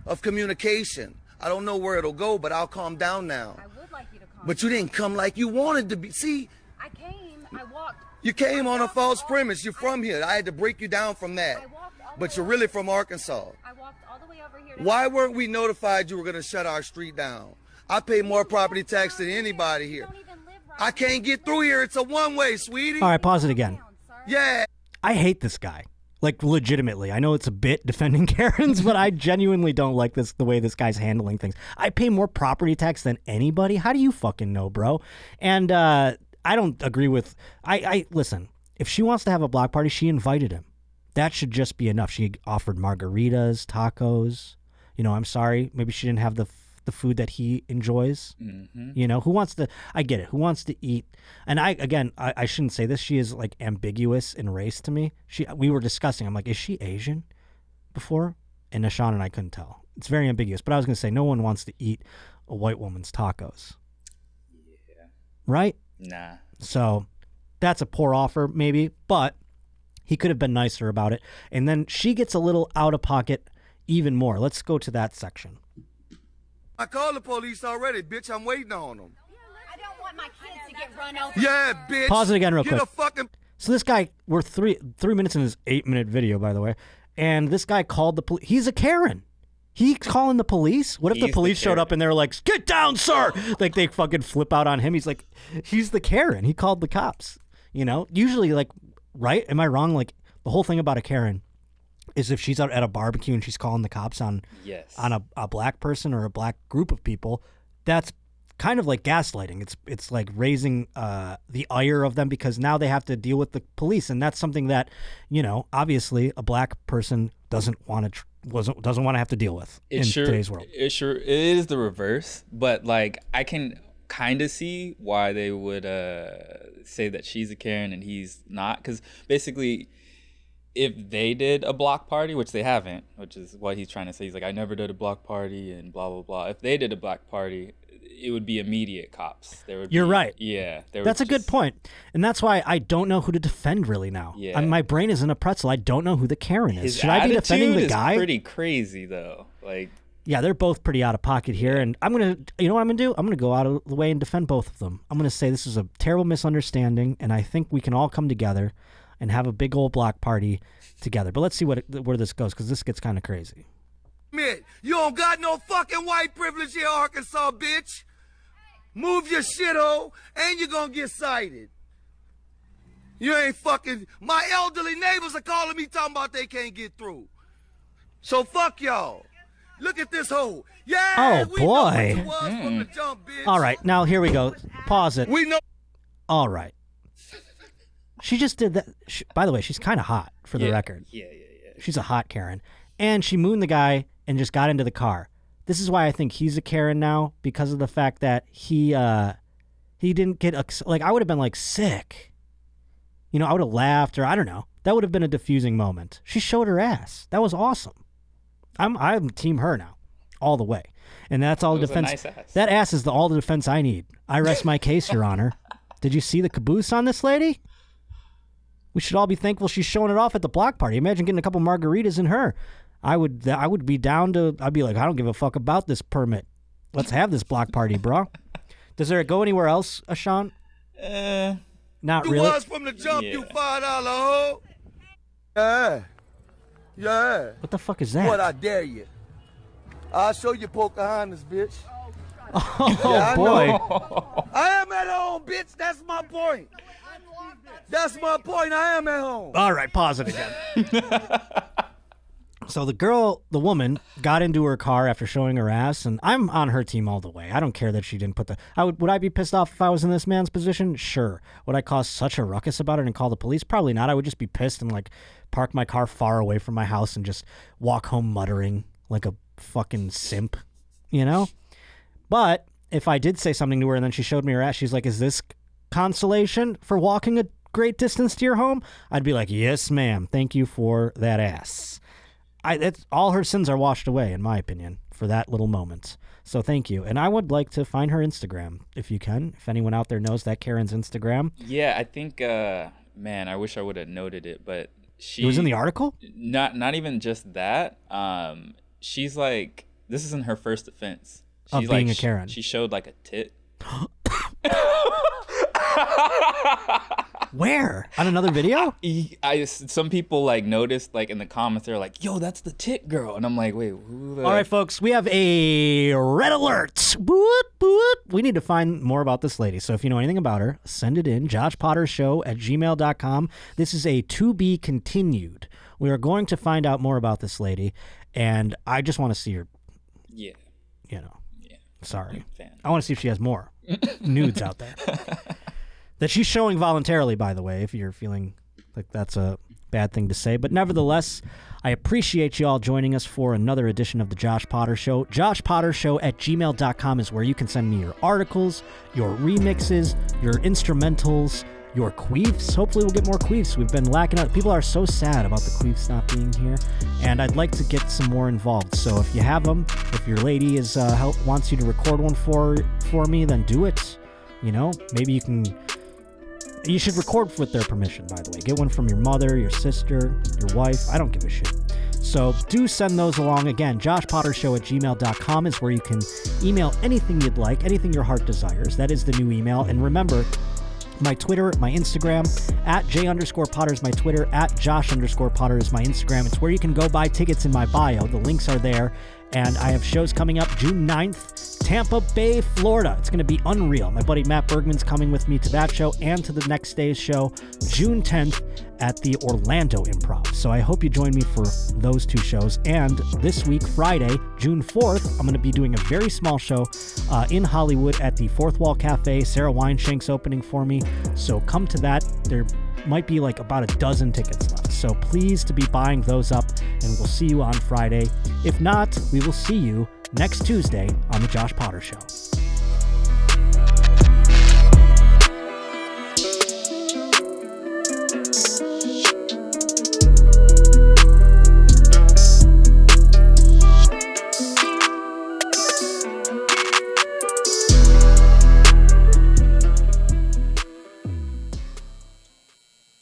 Of communication. I don't know where it'll go, but I'll calm down now. I would like you to come. But you didn't come like you wanted to be. See, I came. I walked. you came on a walked false all- premise. You're from here. I had to break you down from that. I walked all the But way you're over really here. from Arkansas. I walked all the way over here. To Why weren't we notified you were going to shut our street down? I pay more property tax than anybody You here. don't even live right I can't get through here. It's a one-way, sweetie. All right, pause it again. down, sir. Yeah. I hate this guy. Like, legitimately. I know it's a bit defending Karens, but I genuinely don't like the way this guy's handling things. I pay more property tax than anybody. How do you fucking know, bro? And I don't agree with... Listen, if she wants to have a block party, she invited him. That should just be enough. She offered margaritas, tacos. You know, I'm sorry. Maybe she didn't have the food that he enjoys. Mm-hmm. You know, who wants to... I get it. Who wants to eat... And I shouldn't say this. She is like ambiguous in race to me. We were discussing. I'm like, is she Asian before? And Nashawn and I couldn't tell. It's very ambiguous. But I was going to say, no one wants to eat a white woman's tacos. Yeah. Right? Nah. So that's a poor offer, maybe. But he could have been nicer about it. And then she gets a little out of pocket even more. Let's go to that section. I called the police already, bitch. I'm waiting on them. I don't want my kids to get run over. Yeah, bitch. Pause it again real Get quick. a fucking... So this guy, we're three minutes in his 8-minute video, by the way, and this guy called the police. He's a Karen. He's calling the police? What if He's the the police showed Karen. up and they're like, get down, sir! Like, they fucking flip out on him. He's like, he's the Karen. He called the cops. You know? Usually, like, right? Am I wrong? Like, the whole thing about a Karen is if she's out at a barbecue and she's calling the cops on a black person or a black group of people. That's kind of like gaslighting. It's like raising the ire of them because now they have to deal with the police, and that's something that, you know, obviously a black person doesn't want to have to deal with today's world. It is the reverse, but like I can kind of see why they would say that she's a Karen and he's not, because basically if they did a block party, which they haven't, which is what he's trying to say, he's like, I never did a block party and blah blah blah. If they did a block party, it would be immediate cops. You're right. Yeah. That's a good point. And that's why I don't know who to defend really now. Yeah. My brain is in a pretzel. I don't know who the Karen is. His Should I be defending the guy? Is pretty crazy though. Like, yeah, they're both pretty out of pocket here. And you know what I'm going to do? I'm going to go out of the way and defend both of them. I'm going to say this is a terrible misunderstanding, and I think we can all come together and have a big old block party together. But let's see where this goes, because this gets kind of crazy. You don't got no fucking white privilege here, Arkansas, bitch. Move your shithole, and you're gonna get cited. You ain't fucking... My elderly neighbors are calling me talking about they can't get through. So fuck y'all. Look at this hoe. Yeah, oh, we boy. know what you was from the jump, bitch. All right, now here we go. Pause it. We know... All right. She just did that. By the way, she's kind of hot, for the record. Yeah. She's a hot Karen. And she mooned the guy and just got into the car. This is why I think he's a Karen now, because of the fact that he didn't get like, I would have been like sick. You know, I would have laughed, or I don't know. That would have been a diffusing moment. She showed her ass. That was awesome. I'm team her now, all the way. And that's all the defense. Nice ass. That ass is all the defense I need. I rest my case, Your Honor. Did you see the caboose on this lady? We should all be thankful she's showing it off at the block party. Imagine getting a couple margaritas in her. I would be down to. I'd be like, I don't give a fuck about this permit. Let's have this block party, bro. Does there go anywhere else, Sean? Not You really. was from the jump, you $5 hoe. Yeah. What the fuck is that? What, I dare you. I'll show you Pocahontas, bitch. Oh, Yeah, I boy. know. I am at home, bitch. That's my point. That's my point. I am at home. All right, pause it again. So the woman, got into her car after showing her ass, and I'm on her team all the way. I don't care that she didn't put would I be pissed off if I was in this man's position? Sure. Would I cause such a ruckus about it and call the police? Probably not. I would just be pissed and like park my car far away from my house and just walk home muttering like a fucking simp, you know? But if I did say something to her and then she showed me her ass, she's like, is this consolation for walking a great distance to your home? I'd be like, yes, ma'am. Thank you for that ass. All her sins are washed away, in my opinion, for that little moment. So thank you. And I would like to find her Instagram, if you can. If anyone out there knows that Karen's Instagram. Yeah, I think, man, I wish I would have noted it, but It was in the article? Not even just that. She's like, this isn't her first offense. Of She's being like, a Karen. She showed like a tit. Where? On another video? Some people like noticed, like in the comments, they're like, yo, that's the tit girl. And I'm like, wait, who the... All right, folks, we have a red alert. Boop, boop. We need to find more about this lady. So if you know anything about her, send it in. JoshPotterShow@gmail.com. This is a to be continued. We are going to find out more about this lady, and I just want to see her. Yeah. You know. Yeah. Sorry. Fan. I want to see if she has more nudes out there. That she's showing voluntarily, by the way, if you're feeling like that's a bad thing to say. But nevertheless, I appreciate you all joining us for another edition of the Josh Potter Show. JoshPotterShow@gmail.com is where you can send me your articles, your remixes, your instrumentals, your queefs. Hopefully we'll get more queefs. We've been lacking out. People are so sad about the queefs not being here, and I'd like to get some more involved. So if you have them, if your lady is wants you to record one for me, then do it. You know, maybe you should record with their permission, by the way. Get one from your mother, your sister, your wife. I don't give a shit. So do send those along. Again, joshpottershow@gmail.com is where you can email anything you'd like, anything your heart desires. That is the new email. And remember, my Twitter, my Instagram, @J_Potter is my Twitter, @Josh_Potter is my Instagram. It's where you can go buy tickets in my bio. The links are there. And I have shows coming up June 9th, Tampa Bay, Florida. It's going to be unreal. My buddy Matt Bergman's coming with me to that show and to the next day's show, June 10th at the Orlando Improv. So I hope you join me for those 2 shows. And this week, Friday, June 4th, I'm going to be doing a very small show in Hollywood at the Fourth Wall Cafe. Sarah Weinshank's opening for me. So come to that. There might be like about a dozen tickets left. So please to be buying those up, and we'll see you on Friday. If not, we will see you next Tuesday on The Josh Potter Show.